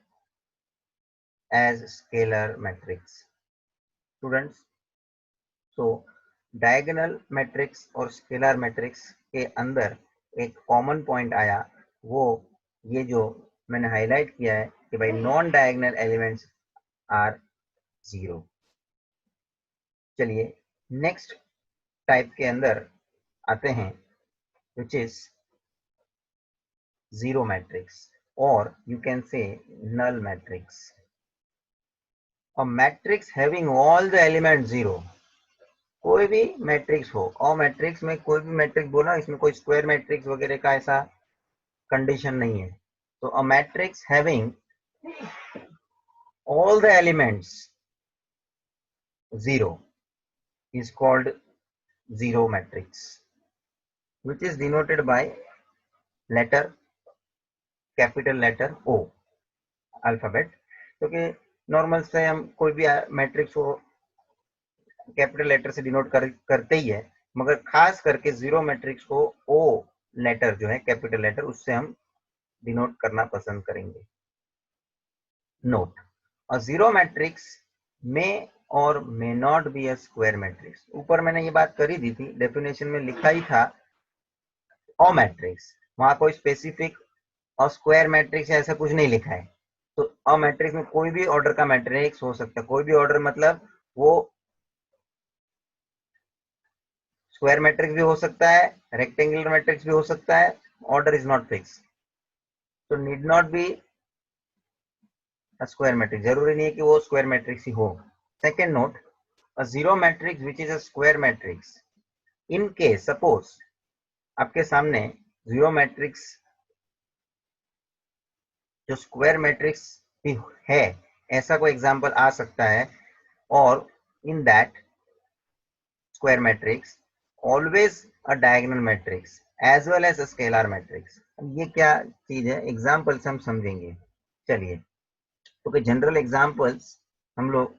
as scalar matrix. Students, so diagonal matrix और scalar matrix के अंदर एक कॉमन पॉइंट आया, वो ये जो मैंने हाईलाइट किया है कि भाई नॉन डायगोनल एलिमेंट्स आर 0। चलिए नेक्स्ट टाइप के अंदर आते हैं, which is zero matrix, or you can say null matrix. A matrix having all the elements 0, कोई भी मैट्रिक्स हो, और मैट्रिक्स में कोई भी मैट्रिक्स बोला, इसमें कोई स्क्वायर मैट्रिक्स वगैरह का ऐसा कंडीशन नहीं है। तो अ matrix having all the elements 0 is called zero matrix, which is denoted by letter, capital letter O, alphabet. क्योंकि नॉर्मल से हम कोई भी मैट्रिक्स को कैपिटल लेटर से डिनोट करते ही है, मगर खास करके जीरो मैट्रिक्स को ओ लेटर जो है कैपिटल लेटर, उससे हम डिनोट करना पसंद करेंगे। नोट, अ जीरो मैट्रिक्स में और may not be a square matrix. ऊपर मैंने ये बात करी दी थी, डेफिनेशन में लिखा ही था और मैट्रिक्स, वहां कोई स्पेसिफिक और स्क्वायर मैट्रिक्स ऐसा कुछ नहीं लिखा है। तो अ मैट्रिक्स में कोई भी ऑर्डर का मैट्रिक्स हो सकता है, कोई भी ऑर्डर मतलब वो स्क्वायर मैट्रिक्स भी हो सकता है, रेक्टेंगुलर मैट्रिक्स भी हो सकता है, ऑर्डर इज नॉट फिक्स, तो need not be square matrix, जरूरी नहीं है कि वो स्क्वायर मैट्रिक्स ही हो। Second note, a zero matrix which is a square matrix in case suppose आपके सामने जीरो मैट्रिक्स जो स्क्वायर मैट्रिक्स भी है, ऐसा कोई एग्जांपल आ सकता है, और in that square matrix always a diagonal matrix as well as a scalar matrix। ये क्या चीज है, एग्जाम्पल्स हम समझेंगे। चलिए, तो कि जनरल एग्जाम्पल्स हम लोग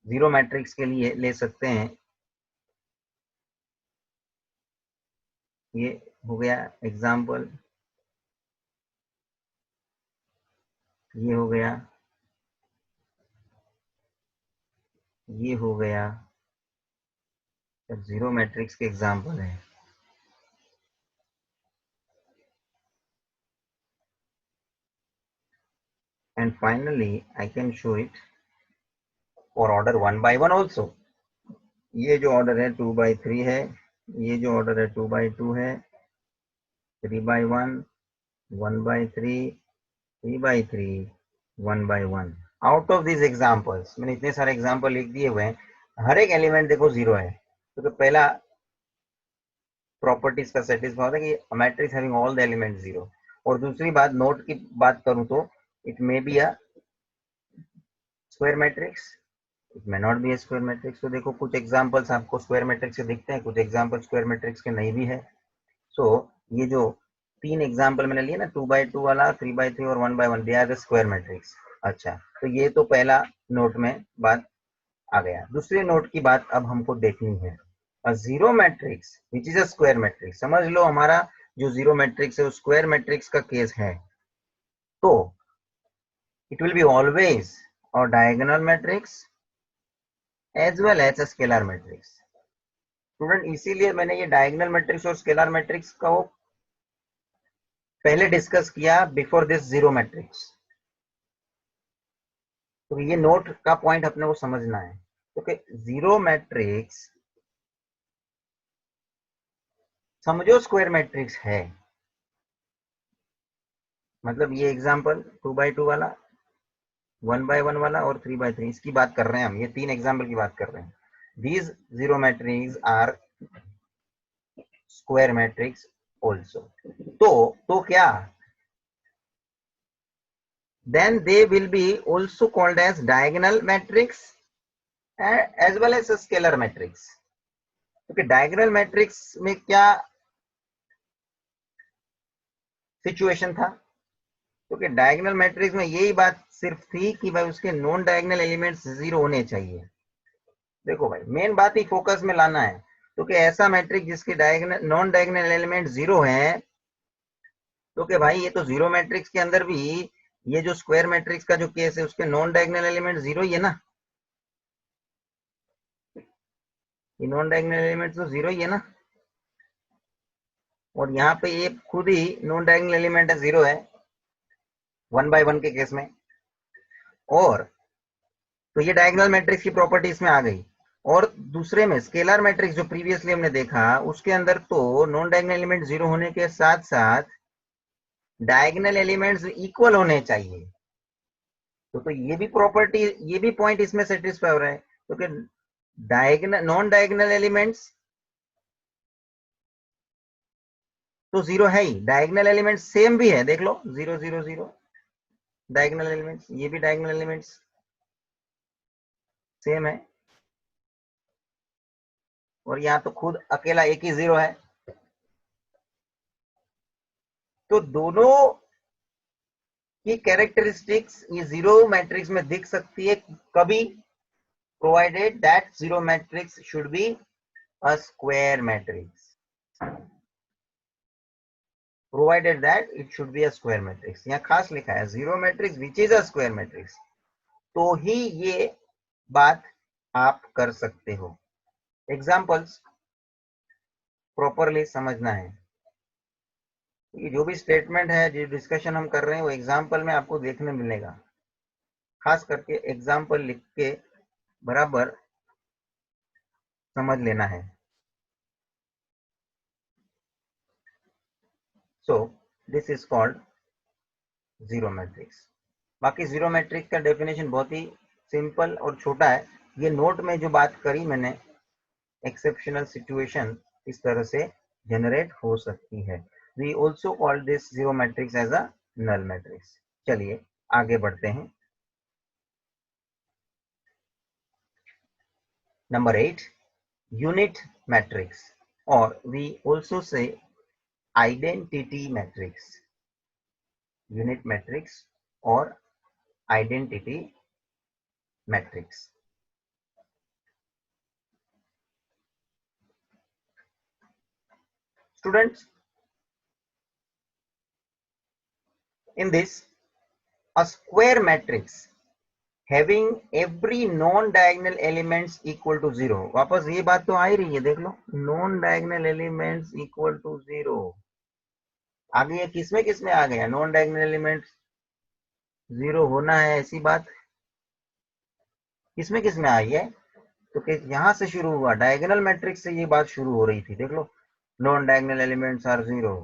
जीरो मैट्रिक्स के लिए ले सकते हैं। ये हो गया एग्जाम्पल, ये हो गया, ये हो गया, जीरो मैट्रिक्स के एग्जाम्पल है। And finally I can show it for order 1 by 1 also. ये जो ऑर्डर है 2 by 3 है, ये जो ऑर्डर है 2 by 2 है, 3 by 1, 1 by 3, 3 by 3, 1 by 1। Out of this examples, मैंने इतने सारे एग्जाम्पल लिख दिए हुए हैं, हर एक एलिमेंट देखो जीरो है, तो पहला प्रॉपर्टीज का सेटिस्फाई होता है कि matrix having all the element zero. और दूसरी बात, नोट की बात करूं तो it may be a square matrix, it may not be A square matrix. तो देखो कुछ एग्जाम्पल्स आपको स्क्वायर मैट्रिक्स के दिखते हैं, कुछ एग्जाम्पल स्क्वायर मैट्रिक्स के नहीं भी है। सो ये जो तीन एग्जाम्पल मैंने लिए ना, 2 by 2 वाला, 3 by 3 और 1 by 1, they are the square matrix. अच्छा, तो ये तो पहला नोट में बात आ गया। दूसरे नोट की बात अब हमको देखनी है, zero matrix which is a square matrix. समझ लो हमारा जो जीरो मैट्रिक्स है वो स्क्वायर मैट्रिक्स का केस है, तो इट विल बी ऑलवेज और diagonal matrix as well as a scalar matrix. Student, इसीलिए मैंने ये डायगोनल मैट्रिक्स और स्केलर मैट्रिक्स का वो पहले डिस्कस किया बिफोर दिस जीरो मैट्रिक्स। तो ये नोट का पॉइंट अपने को समझना है। तो जीरो मैट्रिक्स समझो स्क्वायर मैट्रिक्स है, मतलब ये एग्जांपल 2 by 2 वाला, 1 by 1 वाला और 3 by 3, इसकी बात कर रहे हैं हम, ये तीन एग्जांपल की बात कर रहे हैं। These zero matrix are square matrix also. तो क्या, then they will be also called as diagonal matrix as well as a scalar matrix। क्योंकि डायगोनल मैट्रिक्स में क्या सिचुएशन था, क्योंकि डायगोनल मैट्रिक्स में यही बात सिर्फ थी कि भाई उसके नॉन डायगोनल एलिमेंट्स जीरो होने चाहिए। देखो भाई, मेन बात ही फोकस में लाना है। तो कि ऐसा मैट्रिक्स जिसके diagonal non diagonal element zero हैं, तो कि भाई ये तो जीरो मैट्रिक्स के अंदर भी ये जो स्क्वायर मैट्रिक्स का जो केस है उसके नॉन डायगोनल एलिमेंट जीरो ही है ना, ये नॉन डायगोनल एलिमेंट तो जीरो ही है ना। और यहाँ पे ये खुद ही नॉन डायगोनल एलिमेंट है, जीरो है 1 by 1 के केस में। और तो ये डायगोनल मैट्रिक्स की प्रॉपर्टी इसमें आ गई। और दूसरे में स्केलर मैट्रिक्स जो प्रीवियसली हमने देखा, उसके अंदर तो नॉन डायगोनल एलिमेंट जीरो होने के साथ साथ डायगोनल एलिमेंट्स इक्वल होने चाहिए। तो ये भी प्रॉपर्टी, ये भी पॉइंट इसमें सेटिस्फाई हो रहा है, क्योंकि डायगोनल नॉन डायगोनल एलिमेंट्स तो जीरो है ही, डायगोनल एलिमेंट्स सेम भी है, देख लो 0 0 0 डायगोनल एलिमेंट्स, ये भी डायगोनल एलिमेंट्स सेम है, और यहाँ तो खुद अकेला एक ही जीरो है। तो दोनों की कैरेक्टरिस्टिक्स ये जीरो मैट्रिक्स में दिख सकती है कभी, provided that zero matrix should be a square matrix, provided that it should be a square matrix. यहाँ खास लिखा है zero matrix which is a square matrix, तो ही ये बात आप कर सकते हो। एग्जाम्पल्स प्रॉपरली समझना है। ये जो भी स्टेटमेंट है, जो डिस्कशन हम कर रहे हैं, वो एग्जाम्पल में आपको देखने मिलेगा। खास करके एग्जाम्पल लिख के बराबर समझ लेना है। सो this is called zero matrix. बाकी जीरो मैट्रिक्स का डेफिनेशन बहुत ही सिंपल और छोटा है। ये नोट में जो बात करी मैंने, एक्सेप्शनल सिचुएशन इस तरह से जनरेट हो सकती है। We also call this zero matrix as a null matrix. चलिए आगे बढ़ते हैं। Number 8, unit matrix, or we also say identity matrix. Unit matrix or identity matrix. Students, in this, a square matrix having every non-diagonal elements equal to 0. वापस ये बात तो आ ही रही है, देख लो, non-diagonal elements equal to 0. आगे ये किसमें आ गया? non-diagonal elements 0 होना है, ऐसी बात किसमें आई है? तो यहां से शुरू हुआ, डायगोनल मैट्रिक्स से ये बात शुरू हो रही थी। देख लो, नॉन डायगोनल एलिमेंट्स आर 0।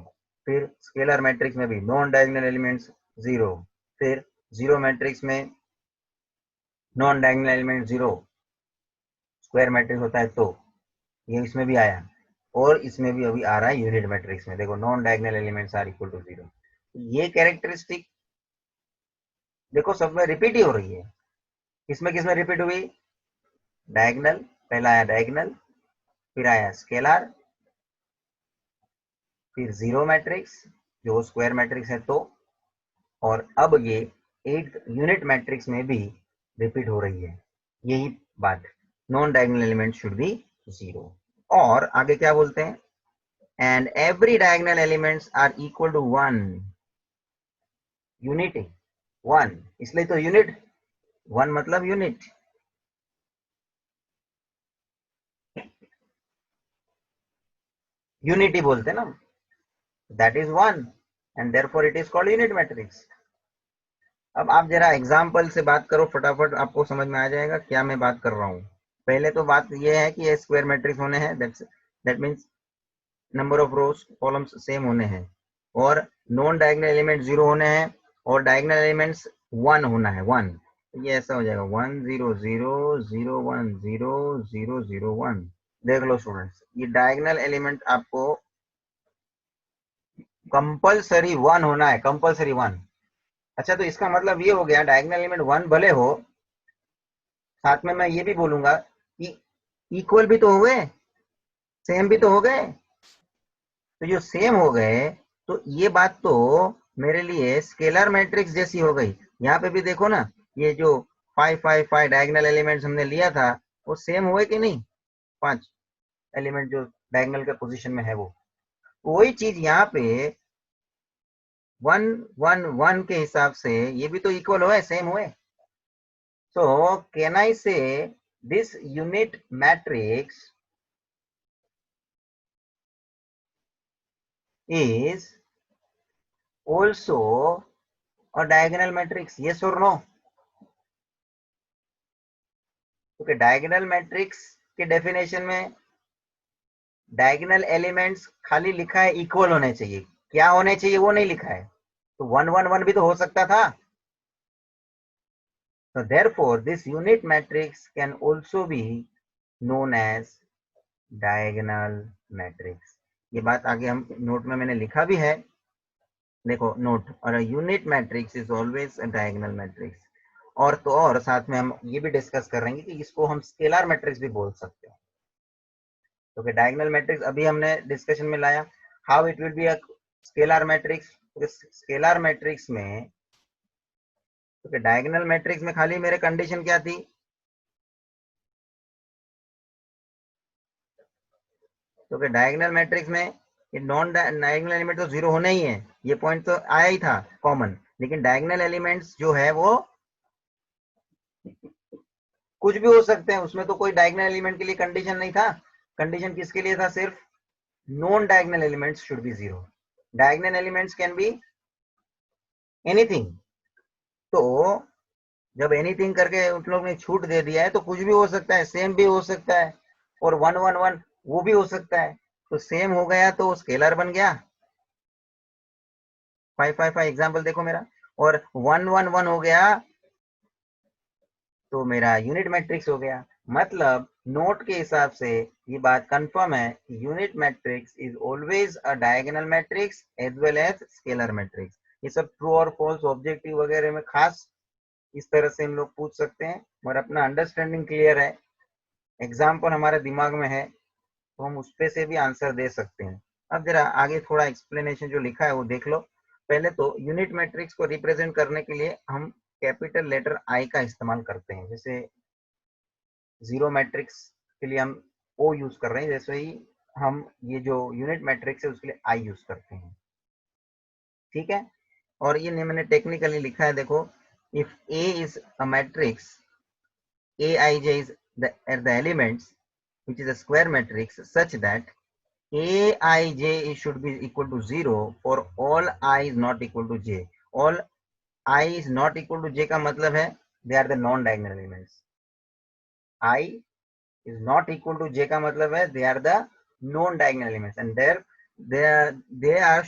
फिर स्केलर मैट्रिक्स में भी नॉन डायगोनल एलिमेंट्स 0। फिर जीरो मैट्रिक्स में non diagonal element 0, square matrix होता है तो ये इसमें भी आया, और इसमें भी अभी आ रहा है यूनिट मैट्रिक्स में। देखो, non diagonal elements are equal to 0। ये कैरेक्टरिस्टिक देखो सब में रिपीट ही हो रही है। किसमें रिपीट हुई? डायगोनल, पहला आया डायगोनल, फिर आया स्केलर, फिर जीरो मैट्रिक्स जो स्क्वायर मैट्रिक्स है तो, और अब ये 8th यूनिट मैट्रिक्स में भी रिपीट हो रही है यही बात, non diagonal element should be 0। और आगे क्या बोलते हैं? And every diagonal elements are equal to 1। Unity 1, इसलिए तो यूनिट 1 मतलब यूनिट। यूनिटी बोलते हैं ना, that is 1 and therefore it is called unit matrix. अब आप जरा एग्जाम्पल से बात करो, फटाफट आपको समझ में आ जाएगा क्या मैं बात कर रहा हूँ। पहले तो बात यह है कि ये स्क्वायर मैट्रिक्स होने हैं, that means number of rose columns same होने हैं, और नॉन डायगोनल एलिमेंट 0 होने हैं, और डायगोनल एलिमेंट्स 1 होना है, 1। ये ऐसा हो जाएगा 1 0 0 0 1 0 0 0 1। देख लो स्टूडेंट्स, ये डायगोनल एलिमेंट आपको कंपलसरी 1 होना है, कंपलसरी 1। अच्छा, तो इसका मतलब ये हो गया डायगोनल एलिमेंट 1 भले हो, साथ में मैं ये भी बोलूंगा कि इक्वल भी तो हो गए, सेम भी तो हो गए। तो जो सेम हो गए, तो ये बात तो मेरे लिए स्केलर मैट्रिक्स जैसी हो गई। यहाँ पे भी देखो ना, ये जो 5 5 5 डायगोनल एलिमेंट्स हमने लिया था, वो सेम हुए कि नहीं? 5 एलिमेंट जो डायगोनल के पोजीशन में है, वो वही चीज यहाँ पे 1 1 1 के हिसाब से ये भी तो इक्वल हुए, सेम हुए। So can I say this unit matrix is also a diagonal matrix? Yes or no? क्योंकि डायगोनल मैट्रिक्स के डेफिनेशन में डायगोनल एलिमेंट्स खाली लिखा है इक्वल होने चाहिए, क्या होने चाहिए वो नहीं लिखा है। तो 1 1 1 भी तो हो सकता था। So therefore this unit matrix can also be known as diagonal matrix। ये बात आगे हम नोट में मैंने लिखा भी है, देखो नोट, और unit matrix is always a diagonal matrix. और तो और साथ में हम ये भी डिस्कस कर रहे हैं कि इसको हम स्केलर मैट्रिक्स भी बोल सकते हैं। तो कि डायगोनल मैट्रिक्स अभी हमने डिस्कशन में लाया, how it will be a scalar matrix. Scalar matrix में, तो डायगोनल मैट्रिक्स में खाली मेरे कंडीशन क्या थी? तो कि डायगोनल मैट्रिक्स में ये नॉन डायगोनल एलिमेंट तो 0 होने ही है, ये पॉइंट तो आया ही था कॉमन। लेकिन डायगोनल एलिमेंट्स जो है वो कुछ भी हो सकते हैं, उसमें तो कोई डायगोनल एलिमेंट के लिए कंडीशन नहीं था। कंडीशन किसके लिए था? सिर्फ non diagonal elements should be 0। Diagonal elements can be anything. तो जब एनीथिंग करके उन लोग ने छूट दे दिया है तो कुछ भी हो सकता है, सेम भी हो सकता है, और 1 1 1 वो भी हो सकता है। तो सेम हो गया तो स्केलर बन गया। 5 5 5 एग्जाम्पल देखो मेरा, और 1 1 1 हो गया तो मेरा यूनिट मैट्रिक्स हो गया। मतलब नोट के हिसाब से ये बात कंफर्म है, unit matrix is always a diagonal matrix as well as scalar matrix. ये सब ट्रू और फॉल्स ऑब्जेक्टिव वगैरह में खास इस तरह से हम लोग पूछ सकते हैं, और अपना अंडरस्टैंडिंग क्लियर है, एग्जाम्पल हमारे दिमाग में है, तो हम उस पे से भी आंसर दे सकते हैं। अब जरा आगे थोड़ा एक्सप्लेनेशन जो लिखा है वो देख लो। पहले तो यूनिट मैट्रिक्स को रिप्रेजेंट करने के लिए हम कैपिटल लेटर आई का इस्तेमाल करते हैं। जैसे जीरो मैट्रिक्स के लिए हम ओ यूज कर रहे हैं, जैसे ही हम ये जो यूनिट मैट्रिक्स है उसके लिए आई यूज करते हैं। ठीक है, और ये मैंने टेक्निकली लिखा है, देखो, if A is a matrix aij is the elements which is a square matrix such that aij should be equal to 0 for all I is not equal to j। all I is not equal to j का मतलब है they are the non diagonal elements। I is not equal to j का मतलब है they are the non diagonal elements and they are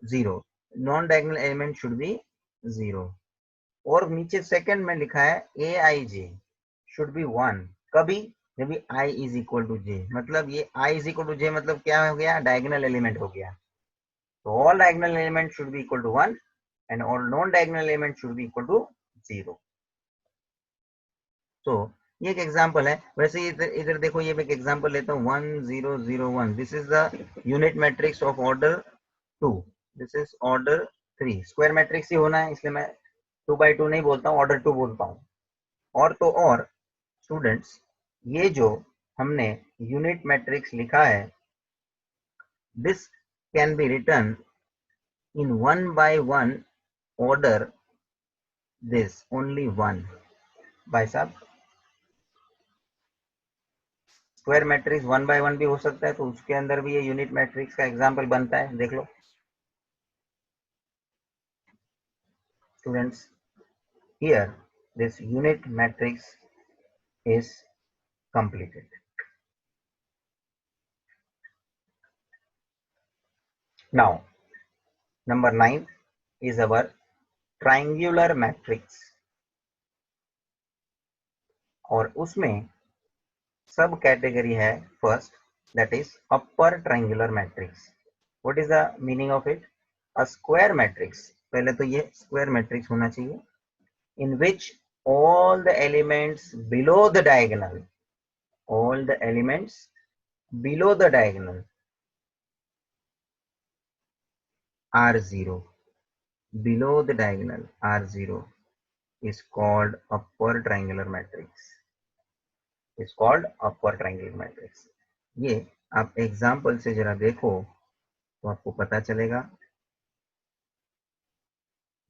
0। non diagonal element should be 0। और नीचे second में लिखा है aij should be 1 कभी, जब भी i is equal to j। मतलब ये i is equal to j मतलब क्या हो गया, डायगोनल एलिमेंट हो गया। तो all diagonal element should be equal to 1 and all non diagonal element should be equal to 0। तो ये एक एग्जांपल है। वैसे इधर इधर देखो, ये मैं एक एग्जांपल लेता हूँ 1 0 0 1। This is the unit matrix of order 2। This is order 3। Square matrix ही होना है इसलिए मैं 2 by 2 नहीं बोलता हूँ, ऑर्डर 2 बोलता हूँ। और तो और स्टूडेंट्स, ये जो हमने यूनिट मैट्रिक्स लिखा है, this can be written in 1 by 1 order, this only 1। भाई साहब, स्क्वायर मैट्रिक्स 1 by 1 भी हो सकता है, तो उसके अंदर भी ये यूनिट मैट्रिक्स का एग्जाम्पल बनता है। देख लो students, here this unit matrix is completed। Now number 9 is our triangular matrix, और उसमें सब कैटेगरी है। First, that is upper triangular matrix. What is the meaning of it? A square matrix, पहले तो ये स्क्वायर मैट्रिक्स होना चाहिए, इन विच all the elements below the diagonal, all the elements below the diagonal are 0, below the diagonal are 0 is called upper triangular matrix, is called upper triangular matrix। ये आप example से जरा देखो तो आपको पता चलेगा।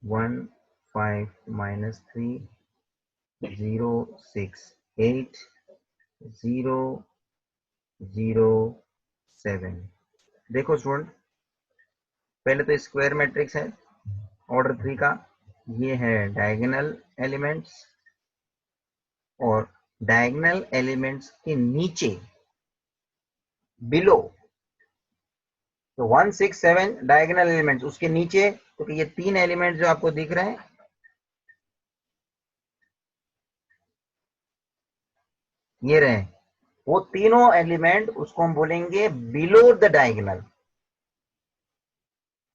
1 5 -3 0 6 8 0 0 7। देखो स्टूडेंट, पहले तो स्क्वायर मैट्रिक्स है ऑर्डर 3 का, ये है डायगोनल एलिमेंट्स, और डायगोनल एलिमेंट्स के नीचे बिलो, तो 1 6 7 डायगोनल एलिमेंट्स, उसके नीचे तो ये 3 एलिमेंट जो आपको दिख रहे हैं, ये रहे, वो तीनों एलिमेंट उसको हम बोलेंगे बिलो द डायगोनल,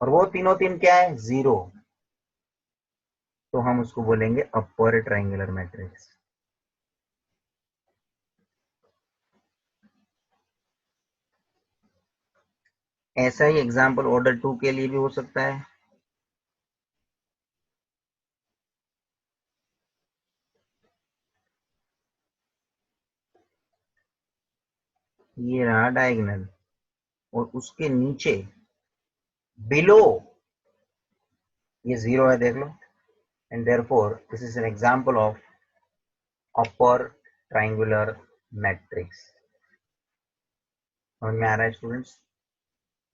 और वो तीनों तीन क्या है, 0, तो हम उसको बोलेंगे अपर ट्रायंगुलर मैट्रिक्स। ऐसा ही एग्जांपल ऑर्डर 2 के लिए भी हो सकता है। ये रहा डायगोनल, और उसके नीचे बिलो ये 0 है, देख लो, and therefore this is an example of upper triangular matrix. समझ में आ रहा है students?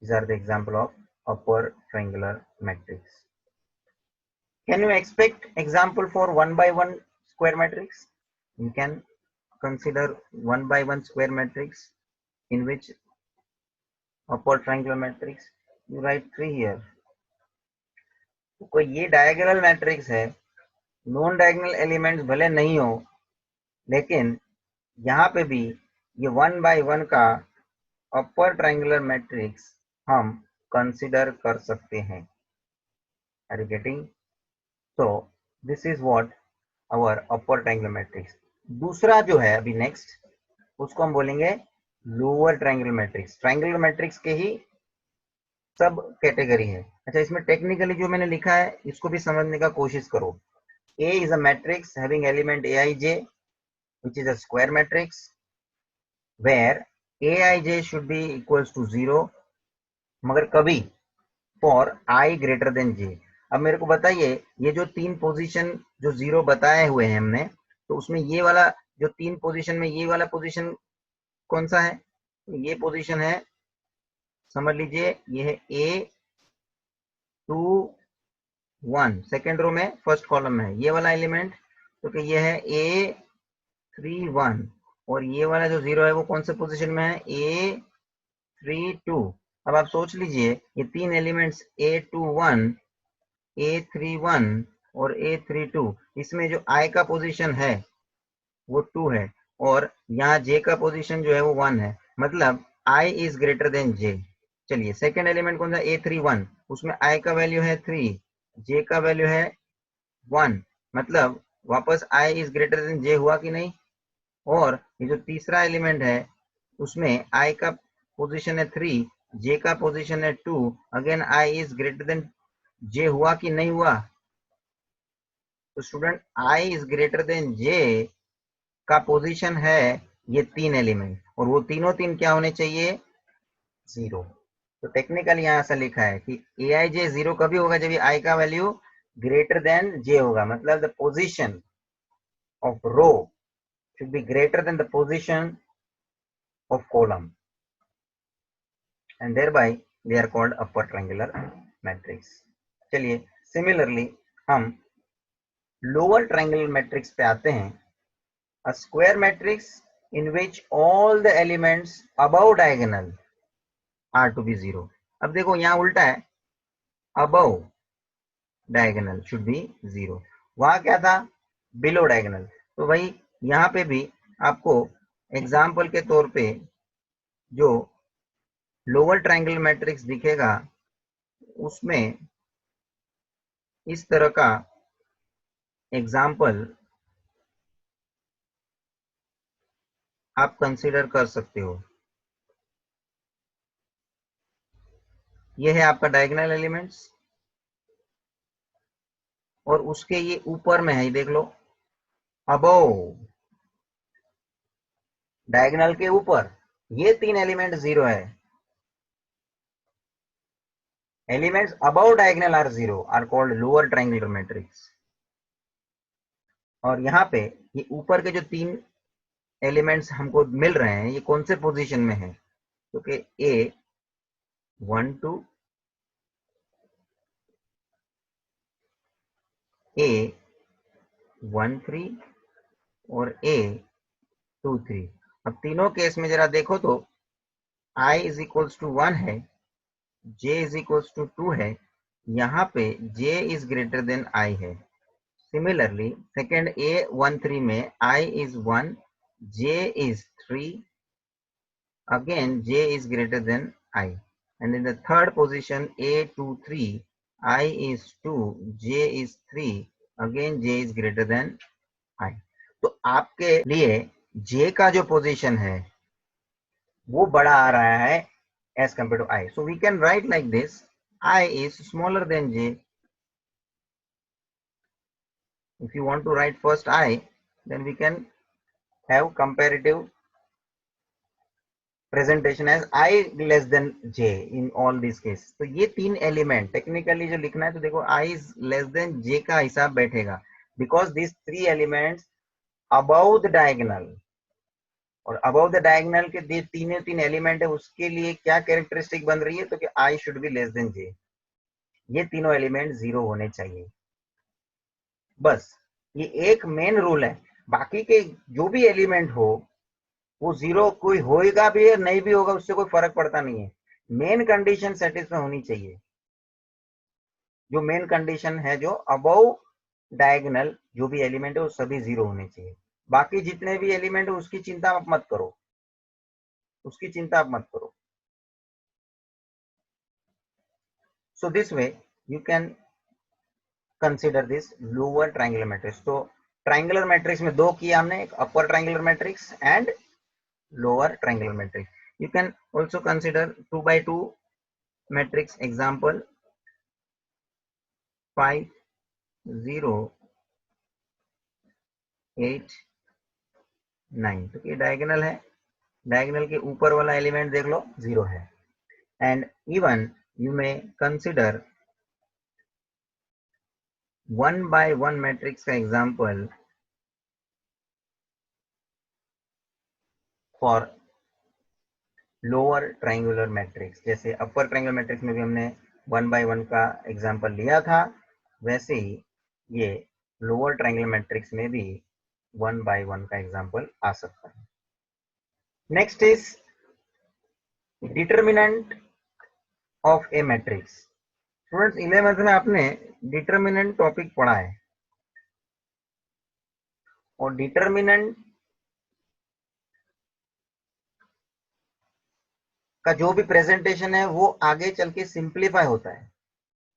these are the example of upper triangular matrix. Can you expect example for 1 by 1 square matrix? You can consider 1 by 1 square matrix in which upper triangular matrix you write 3 here. तो कोई ये diagonal matrix है, non diagonal elements भले नहीं हो, लेकिन यहाँ पे भी ये 1 बाय 1 का अपर ट्रायंगुलर मैट्रिक्स हम कंसिडर कर सकते हैं. Are you getting? तो this is what our upper triangular matrix. दूसरा जो है अभी नेक्स्ट, उसको हम बोलेंगे lower triangular matrix. Triangular matrix के ही सब कैटेगरी है. अच्छा, इसमें टेक्निकली जो मैंने लिखा है इसको भी समझने का कोशिश करो. A is a matrix having element aij, which is a square matrix where aij should be equals to 0, मगर कभी for I greater than j. अब मेरे को बताइए, ये जो तीन पोजीशन जो 0 बताए हुए हैं हमने, तो उसमें ये वाला जो तीन पोजीशन में ये वाला पोजीशन कौन सा है? ये पोजीशन है, समझ लीजिए, ये है A2 1 सेकेंड रो में, फर्स्ट कॉलम में है ये वाला एलिमेंट, क्योंकि तो ये है A3 1, और ये वाला जो 0 है वो कौन से पोजीशन में है? A3 2. अब आप सोच लीजिए, ये तीन एलिमेंट्स A2 1, A3 1 और A3 2, इसमें जो I का पोजीशन है वो 2 है, और यहाँ J का पोजीशन जो है वो 1 है, मतलब I is greater than J. चलिए, सेकेंड एलिमेंट कौन सा? A3 1, उसमें I का वैल्यू है 3, J का वैल्यू है 1, मतलब वापस I is greater than J हुआ कि नहीं? और ये जो तीसरा एलिमेंट है उसमें I का पोजीशन है 3, J का पोजीशन है 2, again I is greater than J हुआ कि नहीं हुआ? तो student, I is greater than J का पोजीशन है ये तीन एलिमेंट, और वो तीनों तीन क्या होने चाहिए? 0. तो टेक्निकली यहाँ ऐसा लिखा है कि aij 0 कभी होगा? जब I का वैल्यू ग्रेटर देन J होगा, मतलब the position of row should be greater than the position of column, and thereby they are called upper triangular matrix. चलिए, सिमिलरली हम लोअर ट्रायंगुलर मैट्रिक्स पे आते हैं. A square matrix in which all the elements above diagonal are to be 0. अब देखो यहाँ उल्टा है, above diagonal should be 0. वहां क्या था? below diagonal. तो भाई यहाँ पे भी आपको एग्जाम्पल के तौर पे जो लोअर ट्रायंगुलर मैट्रिक्स दिखेगा उसमें इस तरह का एग्जाम्पल आप कंसीडर कर सकते हो. ये है आपका डायगोनल एलिमेंट्स, और उसके ये ऊपर में है, देख लो, अबव, डायगोनल के ऊपर ये तीन एलिमेंट 0 है. Elements above diagonal are 0 are called lower triangular matrix. और यहाँ पे ये ऊपर के जो तीन एलिमेंट्स हमको मिल रहे हैं, ये कौन से पोजीशन में है? क्योंकि A1 2, A1 3 और A2 3. अब तीनों केस में जरा देखो तो I इज इक्वल्स टू 1 है, J इज इक्वल्स टू 2 है, यहाँ पे J is greater than I है. सिमिलरली सेकेंड A1 3 में I is 1, J is 3, again J is greater than I, and in the third position A2 3, I is 2, J is 3, again J is greater than I. तो आपके लिए J का जो position है वो बड़ा आ रहा है as compared to I, so we can write like this: I is smaller than J. If you want to write first I, then we can have comparative presentation as I less than J in all these cases. तो ये तीन element technically जो लिखना है, तो देखो I is less than J का हिसाब बैठेगा, because these three elements above the diagonal, और अबव द डायगोनल के तीन एलिमेंट है, उसके लिए क्या कैरेक्टरिस्टिक बन रही है, तो कि I should be less than J, ये तीनों एलिमेंट 0 होने चाहिए। बस ये एक मेन रूल है, बाकी के जो भी एलिमेंट हो वो 0 कोई होएगा भी या नहीं भी होगा उससे कोई फर्क पड़ता नहीं है, मेन कंडीशन सेटिस्फाई होनी चाहिए। जो मेन कंडीशन है, जो अबव डायगोनल जो भी एलिमेंट है वो सभी 0 होने चाहिए। बाकी जितने भी एलिमेंट है उसकी चिंता आप मत करो, उसकी चिंता आप मत करो। So this way you can consider this lower triangular matrix. तो ट्रायंगुलर मैट्रिक्स में दो किया हमने, एक अपर triangular matrix and lower triangular matrix. You can also consider 2 by 2 matrix example 5 0 8 9। तो ये डायगोनल है, डायगोनल के ऊपर वाला एलिमेंट देख लो 0 है। And even you may consider 1 by 1 matrix का example for lower triangular matrix. जैसे अपर ट्रायंगुलर मैट्रिक्स में भी हमने 1 by 1 का एग्जाम्पल लिया था, वैसे ही ये लोअर ट्रायंगुलर मैट्रिक्स में भी 1 by 1 का एग्जाम्पल आ सकता है। Next is determinant of A matrix. Students 11th में आपने डिटर्मिनेंट टॉपिक पढ़ा है, और डिटर्मिनेंट का जो भी प्रेजेंटेशन है वो आगे चल के सिंप्लीफाई होता है।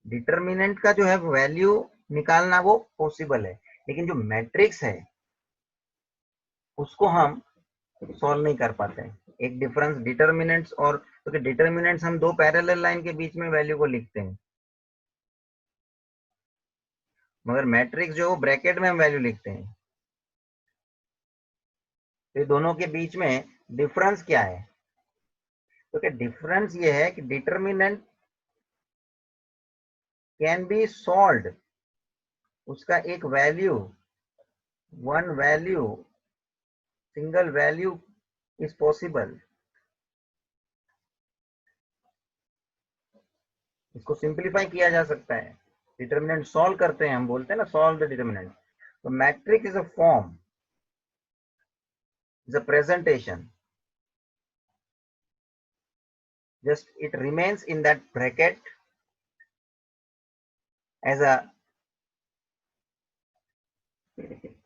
डिटर्मिनेंट का जो है वैल्यू निकालना वो पॉसिबल है, लेकिन जो मैट्रिक्स है उसको हम सॉल्व नहीं कर पाते हैं। एक डिफरेंस डिटर्मिनेंट्स और, क्योंकि डिटर्मिनेंट्स हम दो पैरेलल लाइन के बीच में वैल्यू को लिखते हैं, मगर मैट्रिक्स जो ब्रैकेट में हम वैल्यू लिखते हैं। तो ये दोनों के बीच में डिफरेंस क्या है, तो डिफरेंस ये है कि डिटर्मिनेंट कैन बी सॉल्व्ड, उसका एक value, one value, single value is possible. इसको सिंप्लीफाई किया जा सकता है, डिटर्मिनेंट सॉल्व करते हैं, हम बोलते हैं ना सॉल्व द डिटर्मिनेंट। तो matrix is a form, is a presentation, just it remains in that bracket as a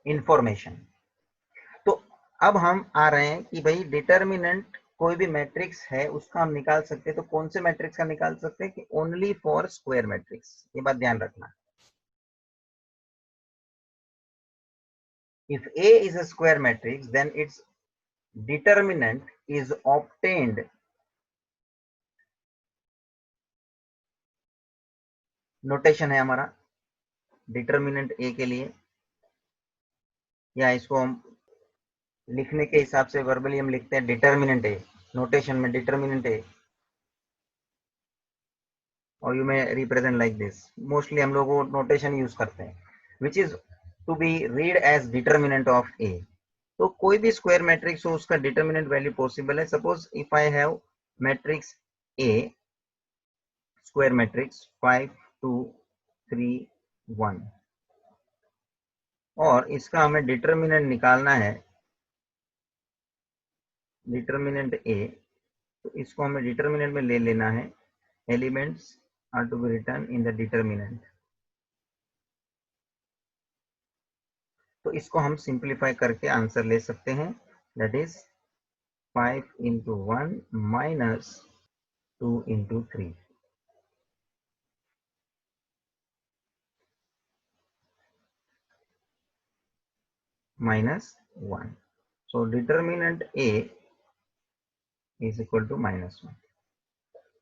information। तो अब हम आ रहे हैं कि भाई डिटर्मिनेंट कोई भी मैट्रिक्स है उसका हम निकाल सकते हैं, तो कौन से मैट्रिक्स का निकाल सकते हैं, कि ओनली फॉर स्क्वायर मैट्रिक्स। ये बात ध्यान रखना। If A is a square matrix then its determinant is obtained, notation है हमारा डिटर्मिनेंट A के लिए, या इसको हम लिखने के हिसाब से वर्बली हम लिखते हैं डिटर्मिनेंट ए, नोटेशन में डिटर्मिनेंट ए, और you may represent like this. Mostly हम लोग वो नोटेशन यूज करते हैं, which is to be read as determinant of A. तो कोई भी स्क्वायर मैट्रिक्स हो उसका डिटर्मिनेंट वैल्यू पॉसिबल है। Suppose if I have matrix A, square matrix 5 2 3 1, और इसका हमें डिटर्मिनेंट निकालना है, डिटर्मिनेंट ए। तो इसको हमें डिटर्मिनेंट में ले लेना है, elements are to be return in the determinant. तो इसको हम सिंप्लीफाई करके आंसर ले सकते हैं, that is 5 into 1 minus 2 into 3। minus 1। So determinant A is equal to -1।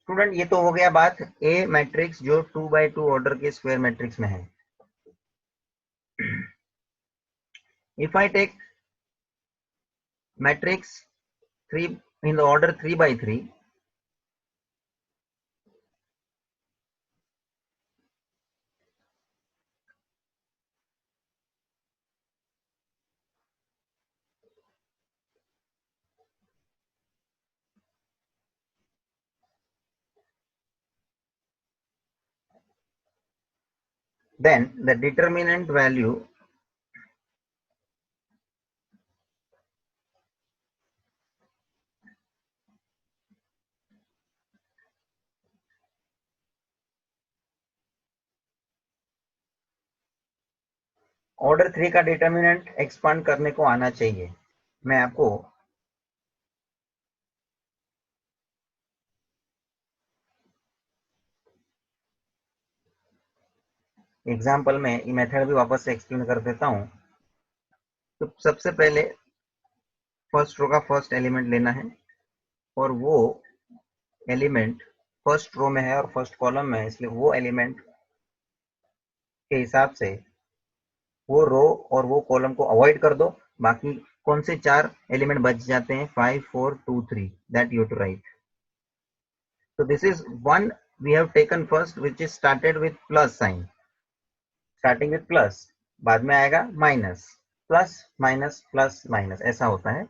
Student ये तो हो गया बात A मैट्रिक्स जो 2 by 2 ऑर्डर के स्क्वायर मैट्रिक्स में है। If I take matrix 3 in the order 3 by 3, then the determinant value order 3 का डिटर्मिनेंट एक्सपांड करने को आना चाहिए। मैं आपको एग्जाम्पल में ये मेथड भी वापस से एक्सप्लेन कर देता हूं। तो सबसे पहले फर्स्ट रो का फर्स्ट एलिमेंट लेना है और वो एलिमेंट फर्स्ट रो में है और फर्स्ट कॉलम में है, इसलिए वो एलिमेंट के हिसाब से वो रो और वो कॉलम को अवॉइड कर दो। बाकी कौन से 4 एलिमेंट बच जाते हैं, 5 4 2 3, that you to write. So this is one we have taken first, which is started with plus sign, starting with plus, बाद में आएगा minus, plus minus plus minus ऐसा होता है।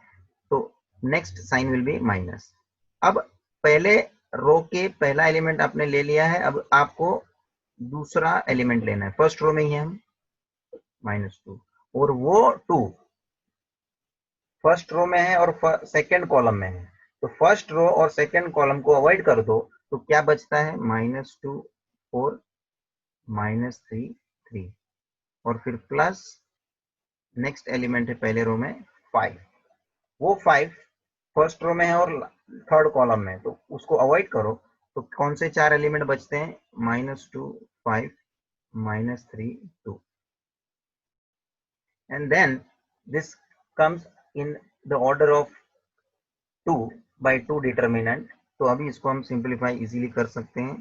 तो next sign will be minus. अब पहले रो के पहला एलिमेंट आपने ले लिया है, अब आपको दूसरा एलिमेंट लेना है। फर्स्ट रो में ही है हम, -2, और वो 2 फर्स्ट रो में है और सेकेंड कॉलम में है। तो फर्स्ट रो और सेकेंड कॉलम को अवॉइड कर दो, तो क्या बचता है, -2 4 -3 3, और फिर प्लस नेक्स्ट एलिमेंट है पहले रो में 5। वो 5 फर्स्ट रो में है और थर्ड कॉलम में, तो उसको अवॉइड करो। तो कौन से 4 एलिमेंट बचते हैं, -2 5 -3 2, and then this comes in the order of 2 by 2 determinant. तो अभी इसको हम सिंप्लीफाई इजीली कर सकते हैं।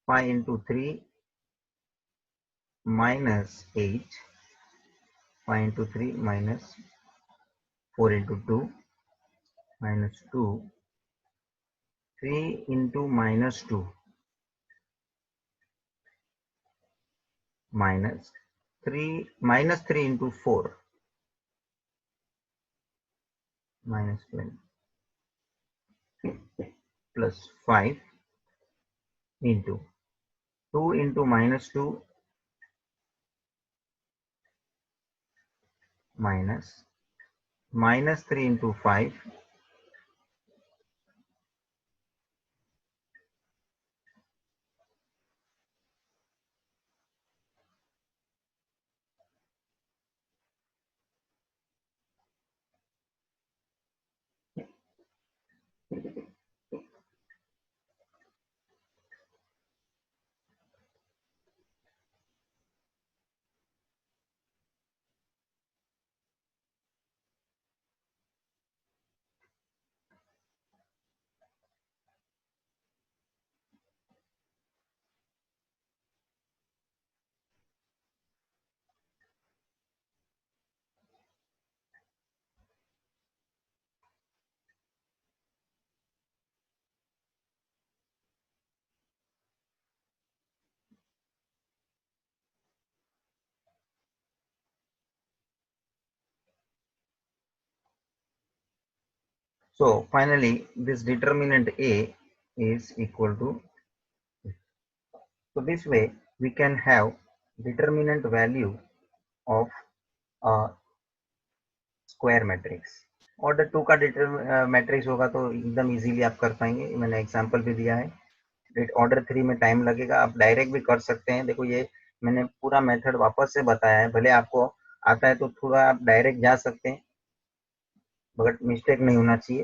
5 into 3 -8, 5 into 3 -4 into 2 -2, 3 into -2 -3 into 4 -12 plus 5 into 2 into -2 minus -3 into 5 So finally this determinant A is equal to, so this way we can have determinant value of a square matrix. Order 2 का matrix होगा तो एकदम easily आप कर पाएंगे, मैंने example भी दिया है। ऑर्डर 3 में टाइम लगेगा, आप डायरेक्ट भी कर सकते हैं। देखो ये मैंने पूरा मेथड वापस से बताया है, भले आपको आता है तो थोड़ा आप डायरेक्ट जा सकते हैं, बट मिस्टेक नहीं होना चाहिए।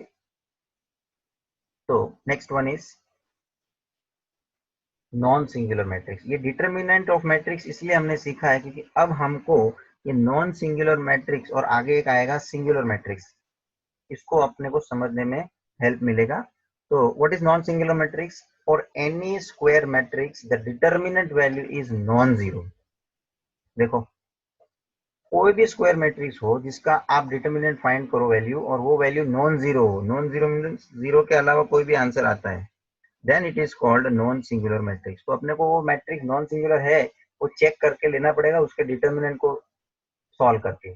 तो next one is non singular matrix. ये डिटर्मिनेंट ऑफ मैट्रिक्स इसलिए हमने सीखा है क्योंकि अब हमको ये नॉन सिंगुलर मैट्रिक्स और आगे एक आएगा सिंगुलर मैट्रिक्स, इसको अपने को समझने में हेल्प मिलेगा। तो what is non singular matrix? For N E square matrix the determinant value is non zero. देखो कोई भी स्क्वायर मैट्रिक्स हो जिसका आप डिटर्मिनेंट फाइंड करो वैल्यू, और वो वैल्यू नॉन जीरो हो, नॉन जीरो मीन्स जीरो के अलावा कोई भी आंसर आता है, then it is called non singular matrix. तो अपने को वो मैट्रिक्स नॉन सिंगुलर है वो चेक करके लेना पड़ेगा उसके डिटर्मिनेंट को सॉल्व करके।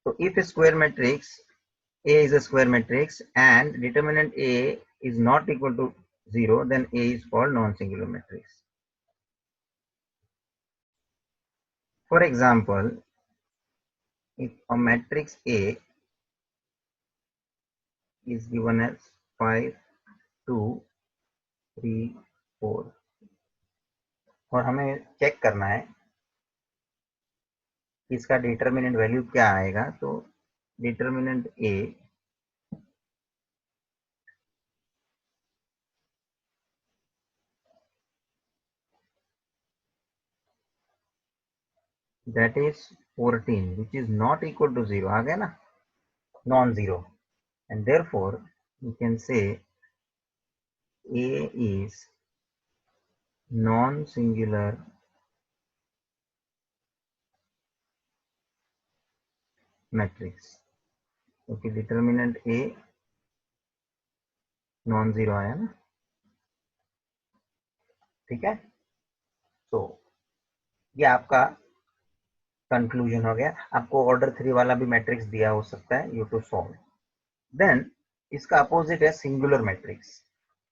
तो if square matrix A is a square matrix and determinant A is not equal to 0, then A is called non-singular matrix. For example, if a matrix A is given as 5, 2, 3, 4 और हमें check करना है कि इसका determinant value क्या आएगा, तो determinant A that is 14 which is not equal to 0 आ गया ना, non zero, and therefore we can say A is non-singular matrix, क्योंकि डिटर्मिनेंट A नॉन जीरो आया ना, ठीक है। तो ये आपका कंक्लूजन हो गया। आपको ऑर्डर 3 वाला भी मैट्रिक्स दिया हो सकता है, यू टू सॉल्व। देन इसका अपोजिट है singular matrix.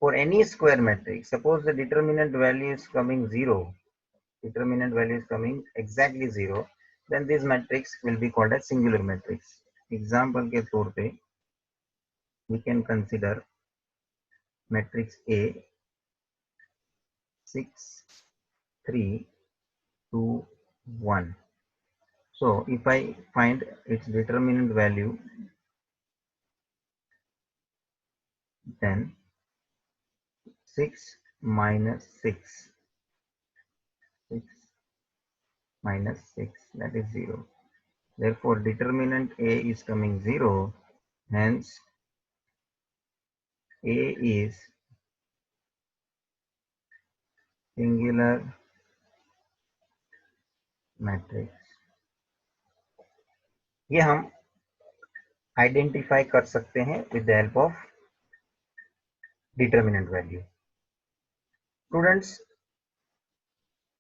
For N E square matrix, suppose the determinant value is coming 0, determinant value is coming exactly 0, then this matrix will be called as singular matrix. Example के तौर पे we can consider matrix A 6, 3, 2, 1. So if I find its determinant value, then 6 minus 6, 6 minus 6, that is 0. Therefore determinant A is coming 0, hence A is singular matrix. ये हम identify कर सकते हैं with the help of determinant value. Students,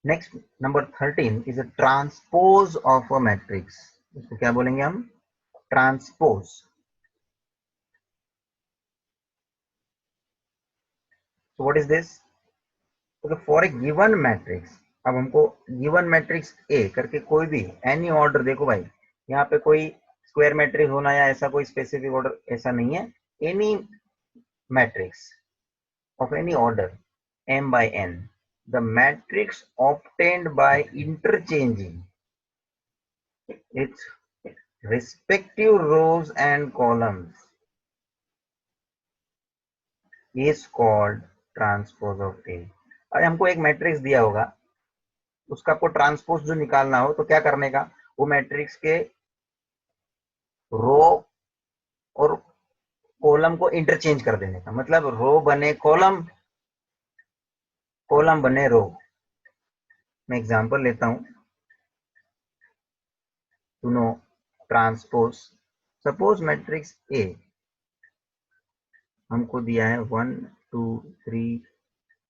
next number 13 is a transpose of a matrix. इसको क्या बोलेंगे हम? Transpose. So what is this? For a given matrix, अब हमको गिवन मैट्रिक्स ए करके कोई भी एनी ऑर्डर, देखो भाई यहाँ पे कोई स्क्वायर मैट्रिक्स होना या ऐसा कोई स्पेसिफिक ऑर्डर ऐसा नहीं है, any matrix of any order m by n, the matrix obtained by interchanging its respective rows and columns is called transpose of A। अरे हमको एक मैट्रिक्स दिया होगा, उसका आपको ट्रांसपोज जो निकालना हो तो क्या करने का, वो मैट्रिक्स के रो और कॉलम को इंटरचेंज कर देने का, मतलब रो बने कॉलम, कॉलम बने रो। मैं एग्जांपल लेता हूं to know transpose. Suppose matrix A हमको दिया है 1, 2, 3,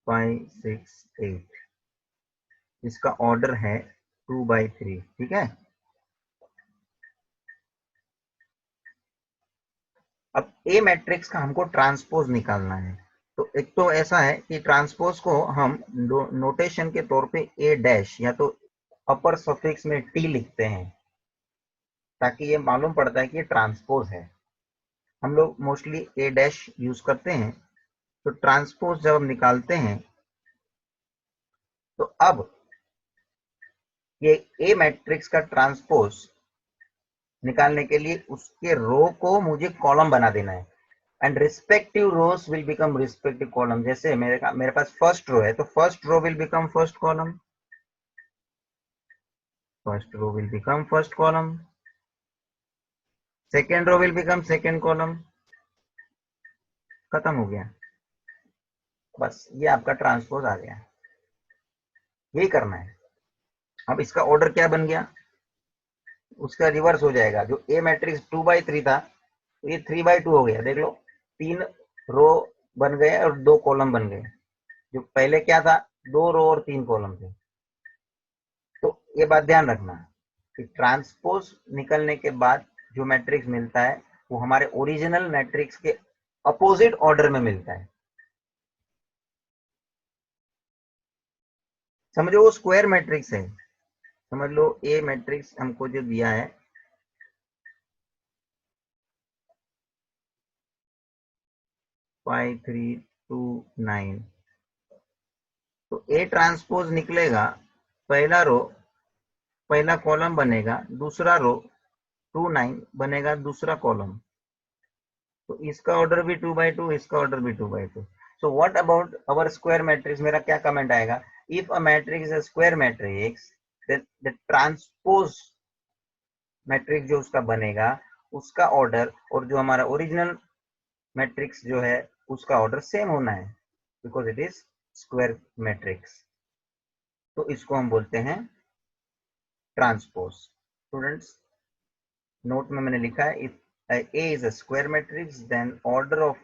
5, 6, 8, इसका ऑर्डर है 2/3, ठीक है। अब ए मैट्रिक्स का हमको ट्रांसपोज निकालना है, तो एक तो ऐसा है कि ट्रांसपोज को हम नोटेशन के तौर पे ए डैश या तो अपर सफिक्स में टी लिखते हैं, ताकि ये मालूम पड़ता है कि ये ट्रांसपोज है। हम लोग मोस्टली ए डैश यूज करते हैं। तो ट्रांसपोज जब हम निकालते हैं, तो अब ये ए मैट्रिक्स का ट्रांसपोज निकालने के लिए उसके रो को मुझे कॉलम बना देना है, and respective rows will become respective column. जैसे मेरे पास फर्स्ट रो है, तो first row will become first column, first row will become first column, second row will become second column. खत्म हो गया, बस ये आपका ट्रांसपोज आ गया। यही करना है। अब इसका ऑर्डर क्या बन गया, उसका रिवर्स हो जाएगा। जो ए मैट्रिक्स 2/3 था, तो ये 3/2 हो गया। देख लो, 3 रो बन गए और 2 कॉलम बन गए। जो पहले क्या था, 2 रो और 3 कॉलम थे। तो ये बात ध्यान रखना कि ट्रांसपोज निकलने के बाद जो मैट्रिक्स मिलता है वो हमारे ओरिजिनल मैट्रिक्स के अपोजिट ऑर्डर में मिलता है। समझो वो स्क्वायर मैट्रिक्स है, समझ लो ए मैट्रिक्स हमको जो दिया है 5 3 2 9, तो ए ट्रांसपोज निकलेगा, पहला रो पहला कॉलम बनेगा, दूसरा रो 2 9 बनेगा दूसरा कॉलम, तो इसका ऑर्डर भी 2/2, इसका ऑर्डर भी 2/2। So what about our square matrix? मेरा क्या कमेंट आएगा? If a matrix is a square matrix, then the transpose matrix जो उसका बनेगा, उसका ऑर्डर और जो हमारा ओरिजिनल मैट्रिक्स जो है उसका ऑर्डर सेम होना है, because it is square matrix. तो इसको हम बोलते हैं ट्रांसपोज। स्टूडेंट्स, नोट में मैंने लिखा है, if A is a square matrix, then order of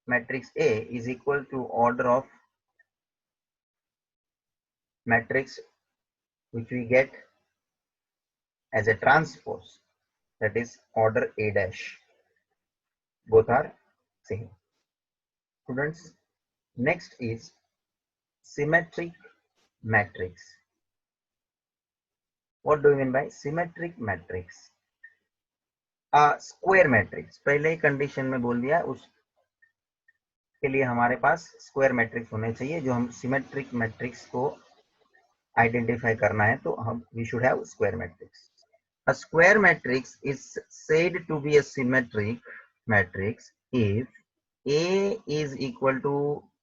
matrix A is equal to order of matrix which we get as a transpose, that is order A dash. Both are same. Students, next is symmetric matrix. What do you mean by symmetric matrix? Square matrix, पहले ही condition में बोल दिया, उसके लिए हमारे पास square matrix होने चाहिए। जो हम सिमेट्रिक मैट्रिक्स को आइडेंटिफाई करना है तो हम we should have square matrix. A square matrix is said to be a symmetric matrix if A is equal to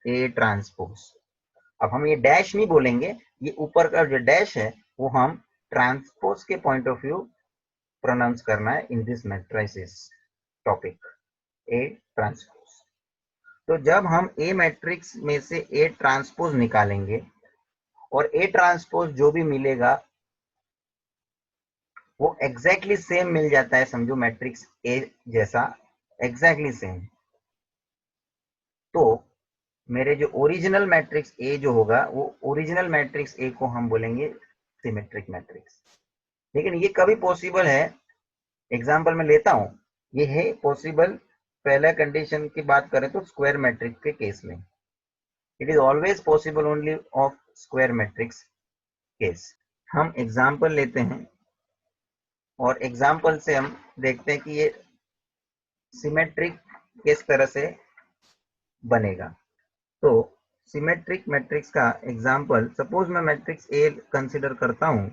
A transpose. अब हम ये डैश नहीं बोलेंगे, ये ऊपर का जो डैश है वो हम ट्रांसपोज के पॉइंट ऑफ व्यू प्रोनाउंस करना है in this matrices topic, A transpose. तो जब हम ए मैट्रिक्स में से ए ट्रांसपोज निकालेंगे और ए ट्रांसपोज जो भी मिलेगा वो एग्जैक्टली सेम मिल जाता है, समझो मैट्रिक्स ए जैसा एग्जैक्टली सेम। तो मेरे जो ओरिजिनल मैट्रिक्स ए जो होगा वो ओरिजिनल मैट्रिक्स ए को हम बोलेंगे सिमेट्रिक मैट्रिक्स। लेकिन ये कभी पॉसिबल है, एग्जांपल में लेता हूं, ये है पॉसिबल पहला कंडीशन की बात करें तो स्क्वायर मैट्रिक्स के केस में। It is always possible only of square matrix case. हम एग्जांपल लेते हैं और एग्जांपल से हम देखते हैं कि ये सिमेट्रिक किस तरह से बनेगा। तो सिमेट्रिक मैट्रिक्स का एग्जांपल, सपोज मैं मैट्रिक्स ए कंसीडर करता हूं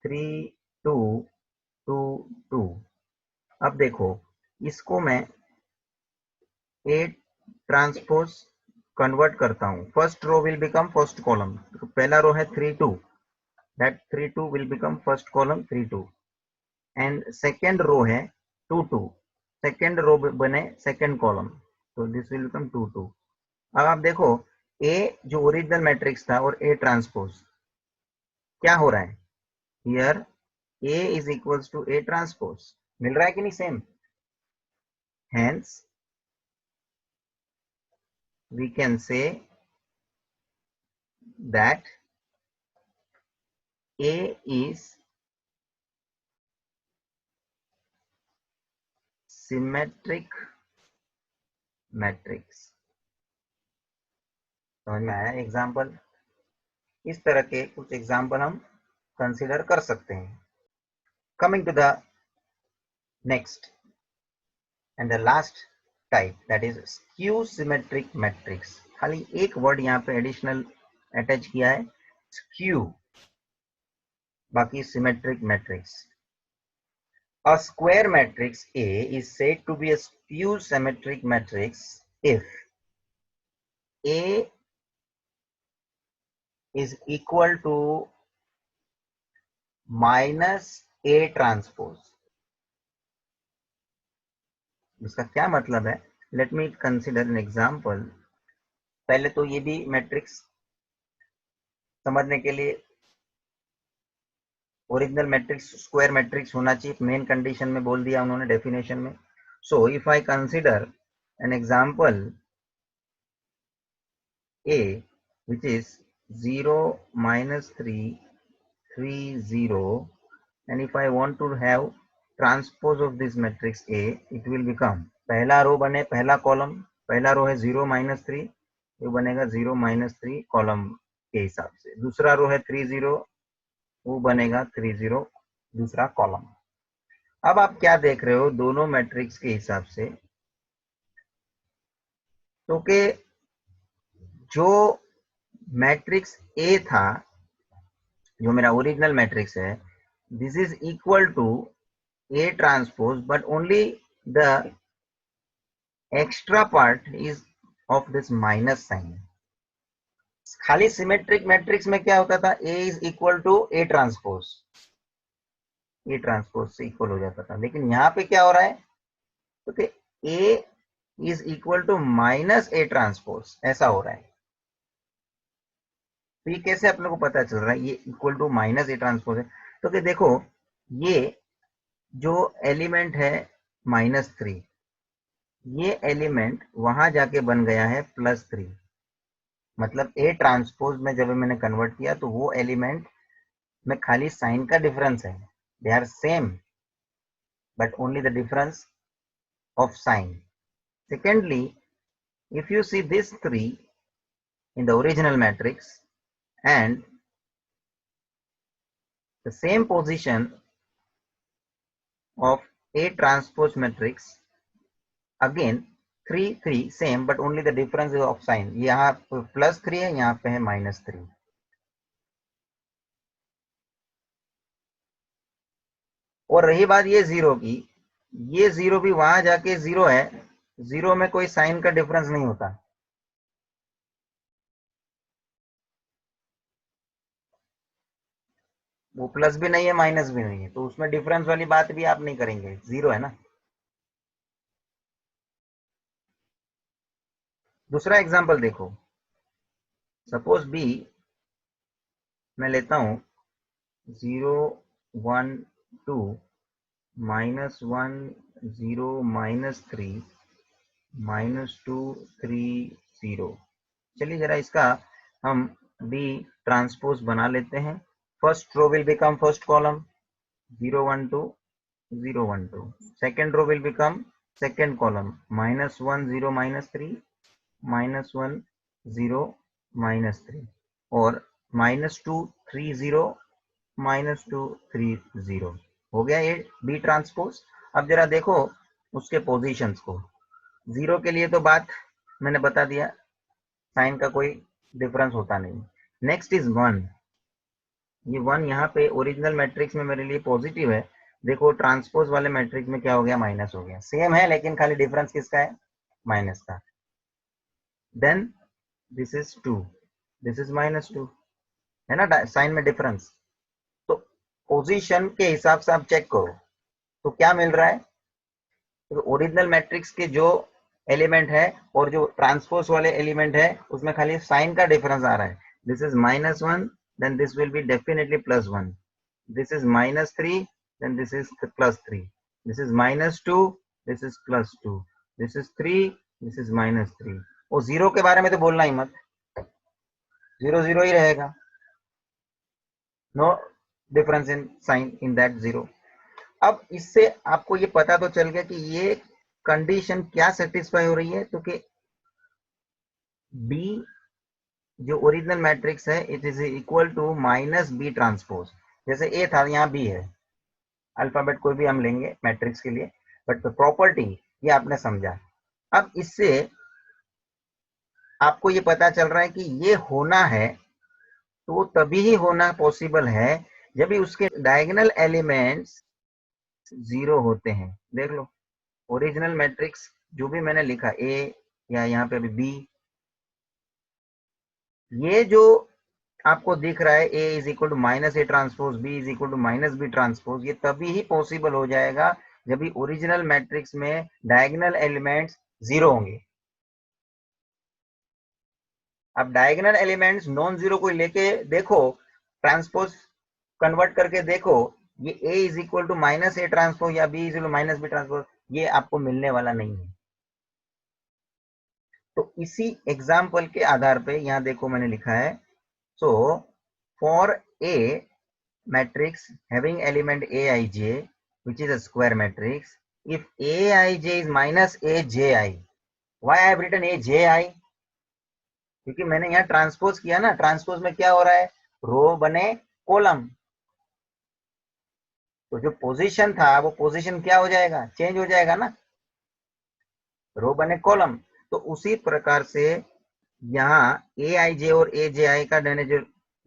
3 2 2 2। अब देखो इसको मैं ए ट्रांसपोज कन्वर्ट करता हूं, first row will become first column, तो पहला रो है 3 2, that 3 2 will become first column 3 2, and second row है 2 2, सेकेंड रो बने सेकेंड कॉलम, तो दिस विल बिकम 2 2। अब आप देखो ए जो ओरिजिनल मैट्रिक्स था और ए ट्रांसपोज क्या हो रहा है, here A is equals to A transpose, मिल रहा है कि नहीं same? Hence we can say that A is symmetric matrix. समझ में आया एग्जाम्पल? इस तरह के कुछ एग्जाम्पल हम कंसिडर कर सकते हैं। Coming to the next and the last type, that is skew symmetric matrix. खाली एक वर्ड यहाँ पे एडिशनल अटैच किया है, स्क्यू, बाकी symmetric matrix. A square matrix A is said to be a skew symmetric matrix if A is equal to minus A transpose। इसका क्या मतलब है? Let me consider an example. पहले तो ये भी मैट्रिक्स समझने के लिए ओरिजिनल मैट्रिक्स स्क्वायर मैट्रिक्स होना चाहिए, मेन कंडीशन में बोल दिया उन्होंने डेफिनेशन में। So if I consider an example A which is 0 minus 3 3 0, and if I want to have transpose of this matrix A, it will become, पहला रो बने पहला कॉलम, पहला रो है 0 minus 3, ये बनेगा 0 minus 3 कॉलम के हिसाब से, दूसरा रो है 3 0, वो बनेगा 30 दूसरा कॉलम। अब आप क्या देख रहे हो दोनों मैट्रिक्स के हिसाब से, तो कि जो मैट्रिक्स ए था, जो मेरा ओरिजिनल मैट्रिक्स है, this is equal to A transpose, but only the extra part is of this minus sign. खाली सिमेट्रिक मैट्रिक्स में क्या होता था, A is equal to A transpose, A transpose से इक्वल हो जाता था। लेकिन यहाँ पे क्या हो रहा है, तो A is equal to minus A transpose, ऐसा हो रहा है। तो ये कैसे आप लोगों को पता चल रहा है ये equal to minus A transpose है? तो कि देखो, ये जो एलिमेंट है -3, ये एलिमेंट वहां जाके बन गया है +3। मतलब ए ट्रांसपोज में जब मैंने कन्वर्ट किया तो वो एलिमेंट में खाली साइन का डिफरेंस है, they are same but only the difference of sign. Secondly, if you see this 3 in the original matrix and the same position of A transpose matrix, again 3 3 same but only the difference of sign, यहाँ +3 है, यहाँ पे है -3। और रही बात ये zero की, ये जीरो भी वहां जाके जीरो है, जीरो में कोई साइन का डिफरेंस नहीं होता। वो प्लस भी नहीं है माइनस भी नहीं है, तो उसमें डिफरेंस वाली बात भी आप नहीं करेंगे, जीरो है ना। दूसरा एग्जांपल देखो, सपोज बी मैं लेता हूं 0 1 2 -1 0 -3 -2 3 0। चलिए जरा इसका हम बी ट्रांसपोज बना लेते हैं। First row will become first column 0 1 2 0 1 2, second row will become second column -1 0 -3 -1 0 -3, और -2 3 0 -2 3 0। हो गया ये बी ट्रांसपोज। अब जरा देखो उसके पोजीशंस को। जीरो के लिए तो बात मैंने बता दिया, साइन का कोई डिफरेंस होता नहीं। नेक्स्ट इज 1, ये 1 यहाँ पे ओरिजिनल मैट्रिक्स में मेरे लिए पॉजिटिव है, देखो ट्रांसपोज वाले मैट्रिक्स में क्या हो गया, माइनस हो गया। सेम है लेकिन खाली डिफरेंस किसका है, माइनस का। Then this is 2, this is -2, है ना साइन में डिफरेंस। तो पोजीशन के हिसाब से आप चेक करो तो क्या मिल रहा है, तो ओरिजिनल मैट्रिक्स के जो एलिमेंट है और जो ट्रांसपोज वाले एलिमेंट है उसमें खाली साइन का डिफरेंस आ रहा है। This is -1, then this will be definitely +1, this is -3, then this is +3, this is -2, this is +2, this is 3, this is -3। और जीरो के बारे में तो बोलना ही मत, जीरो जीरो ही रहेगा, no difference in sign in that zero. अब इससे आपको ये पता तो चल गया कि ये कंडीशन क्या सेटिस्फाई हो रही है, तो कि बी जो ओरिजिनल मैट्रिक्स है it is equal to -b transpose. जैसे ए था यहाँ बी है, अल्फाबेट कोई भी हम लेंगे मैट्रिक्स के लिए, बट प्रॉपर्टी ये आपने समझा। अब इससे आपको ये पता चल रहा है कि ये होना है तो तभी ही होना पॉसिबल है जब भी उसके डायगोनल एलिमेंट्स जीरो होते हैं। देख लो ओरिजिनल मैट्रिक्स जो भी मैंने लिखा ए या यहाँ पे अभी बी, ये जो आपको दिख रहा है A is equal to -a transpose, B is equal to -b transpose, ये तभी ही पॉसिबल हो जाएगा जब भी ओरिजिनल मैट्रिक्स में डायगोनल एलिमेंट्स जीरो होंगे। अब डायगोनल एलिमेंट्स नॉन जीरो को लेके देखो, ट्रांसपोज कन्वर्ट करके देखो, ये a is equal to -a transpose या b is equal to -b transpose, ये आपको मिलने वाला नहीं है। तो इसी एग्जाम्पल के आधार पे यहां देखो मैंने लिखा है, so for a matrix having element aij which is a square matrix, if aij is -aji, why I have written aji, क्योंकि मैंने यहाँ ट्रांसपोज किया ना, ट्रांसपोज में क्या हो रहा है, रो बने कॉलम, तो जो पोजीशन था वो पोजीशन क्या हो जाएगा, चेंज हो जाएगा ना, रो बने कॉलम। तो उसी प्रकार से यहाँ ए आई जे और ए जे आई का मैंने जो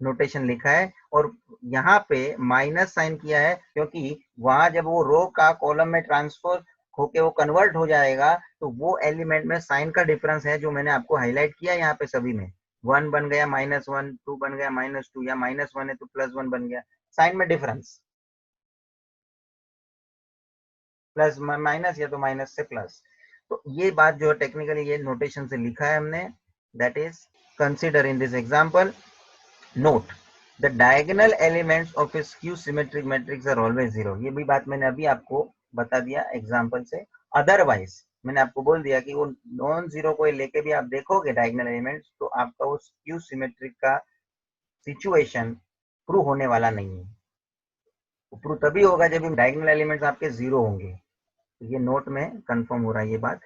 नोटेशन लिखा है, और यहाँ पे माइनस साइन किया है क्योंकि वहां जब वो रो का कॉलम में ट्रांसफर होके वो कन्वर्ट हो जाएगा तो वो एलिमेंट में साइन का डिफरेंस है जो मैंने आपको हाईलाइट किया यहाँ पे सभी में। 1 बन गया -1, 2 बन गया -2, या -1 है तो +1 बन गया, साइन में डिफरेंस, प्लस माइनस या तो माइनस से प्लस। तो ये बात जो है टेक्निकली ये नोटेशन से लिखा है हमने, that is consider in this example. Note the diagonal elements of a skew symmetric matrix are always zero. ये भी बात मैंने अभी आपको बता दिया एग्जांपल से। अदरवाइज मैंने आपको बोल दिया कि वो नॉन जीरो को लेके भी आप देखोगे डायगोनल एलिमेंट्स तो आपका वो स्क्यू सिमेट्रिक का सिचुएशन प्रूव होने वाला नहीं है। प्रूव तभी होगा जब डायगोनल एलिमेंट्स आपके जीरो होंगे। ये नोट में कंफर्म हो रहा है ये बात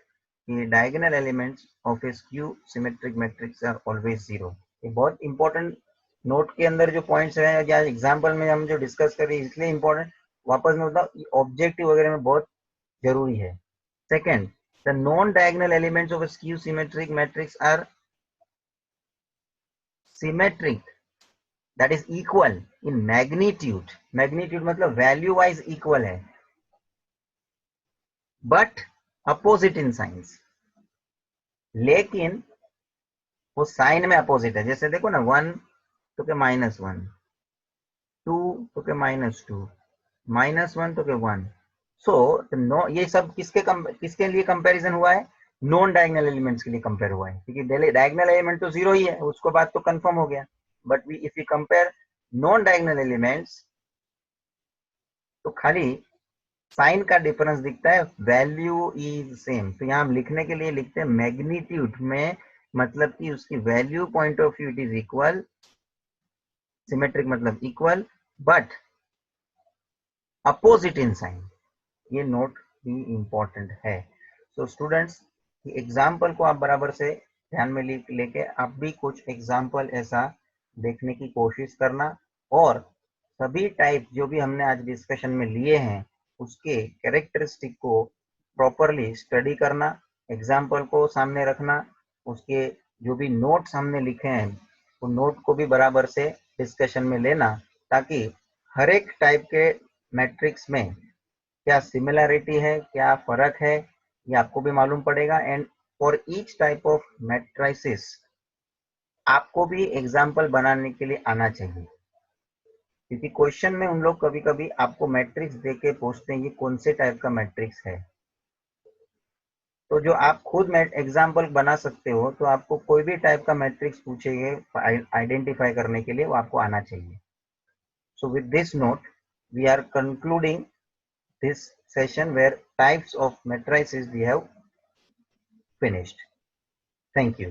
कि diagonal elements of a skew symmetric matrix are always zero. ये बहुत इंपॉर्टेंट नोट के अंदर जो पॉइंट्स हैं या एग्जांपल में हम जो डिस्कस कर रहे हैं इसलिए इंपॉर्टेंट, वापस में बताऊं ऑब्जेक्टिव वगैरह में बहुत जरूरी है। Second, the non diagonal elements of a skew symmetric matrix are symmetric, that is equal in magnitude. Magnitude मतलब वैल्यू वाइज इक्वल है, बट अपोजिट इन साइंस। लेकिन वो साइन में अपोजिट है। जैसे देखो ना 1 तो के -1, 2 तो के -2, -1 तो के 1। सो नो, ये सब किसके लिए कंपैरिजन हुआ है, नॉन डायगोनल एलिमेंट्स के लिए कंपेयर हुआ है, क्योंकि डायगोनल एलिमेंट तो जीरो ही है, उसको बात तो कंफर्म हो गया। But if you compare non diagonal elements तो खाली साइन का डिफरेंस दिखता है, वैल्यू इज सेम। तो यहाँ हम लिखने के लिए लिखते हैं मैग्नीट्यूड में, मतलब कि उसकी value point of view it is equal, symmetric मतलब equal, but opposite in sign. ये नोट भी इंपॉर्टेंट है। सो स्टूडेंट्स, एग्जाम्पल को आप बराबर से ध्यान में लेके आप भी कुछ एग्जाम्पल ऐसा देखने की कोशिश करना, और सभी टाइप जो भी हमने आज डिस्कशन में लिए हैं उसके कैरेक्टरिस्टिक को प्रॉपरली स्टडी करना, एग्जाम्पल को सामने रखना, उसके जो भी नोट्स हमने लिखे हैं वो नोट को भी बराबर से डिस्कशन में लेना, ताकि हर एक टाइप के मैट्रिक्स में क्या सिमिलरिटी है, क्या फर्क है, ये आपको भी मालूम पड़ेगा। And for each type of matrices आपको भी एग्जाम्पल बनाने के लिए आना चाहिए, क्योंकि क्वेश्चन में उन लोग कभी कभी आपको मैट्रिक्स देके पूछते हैं ये कौन से टाइप का मैट्रिक्स है। तो जो आप खुद एग्जाम्पल बना सकते हो, तो आपको कोई भी टाइप का मैट्रिक्स पूछेंगे आइडेंटिफाई करने के लिए, वो आपको आना चाहिए। So with this note we are concluding this session where types of matrices we have finished. Thank you.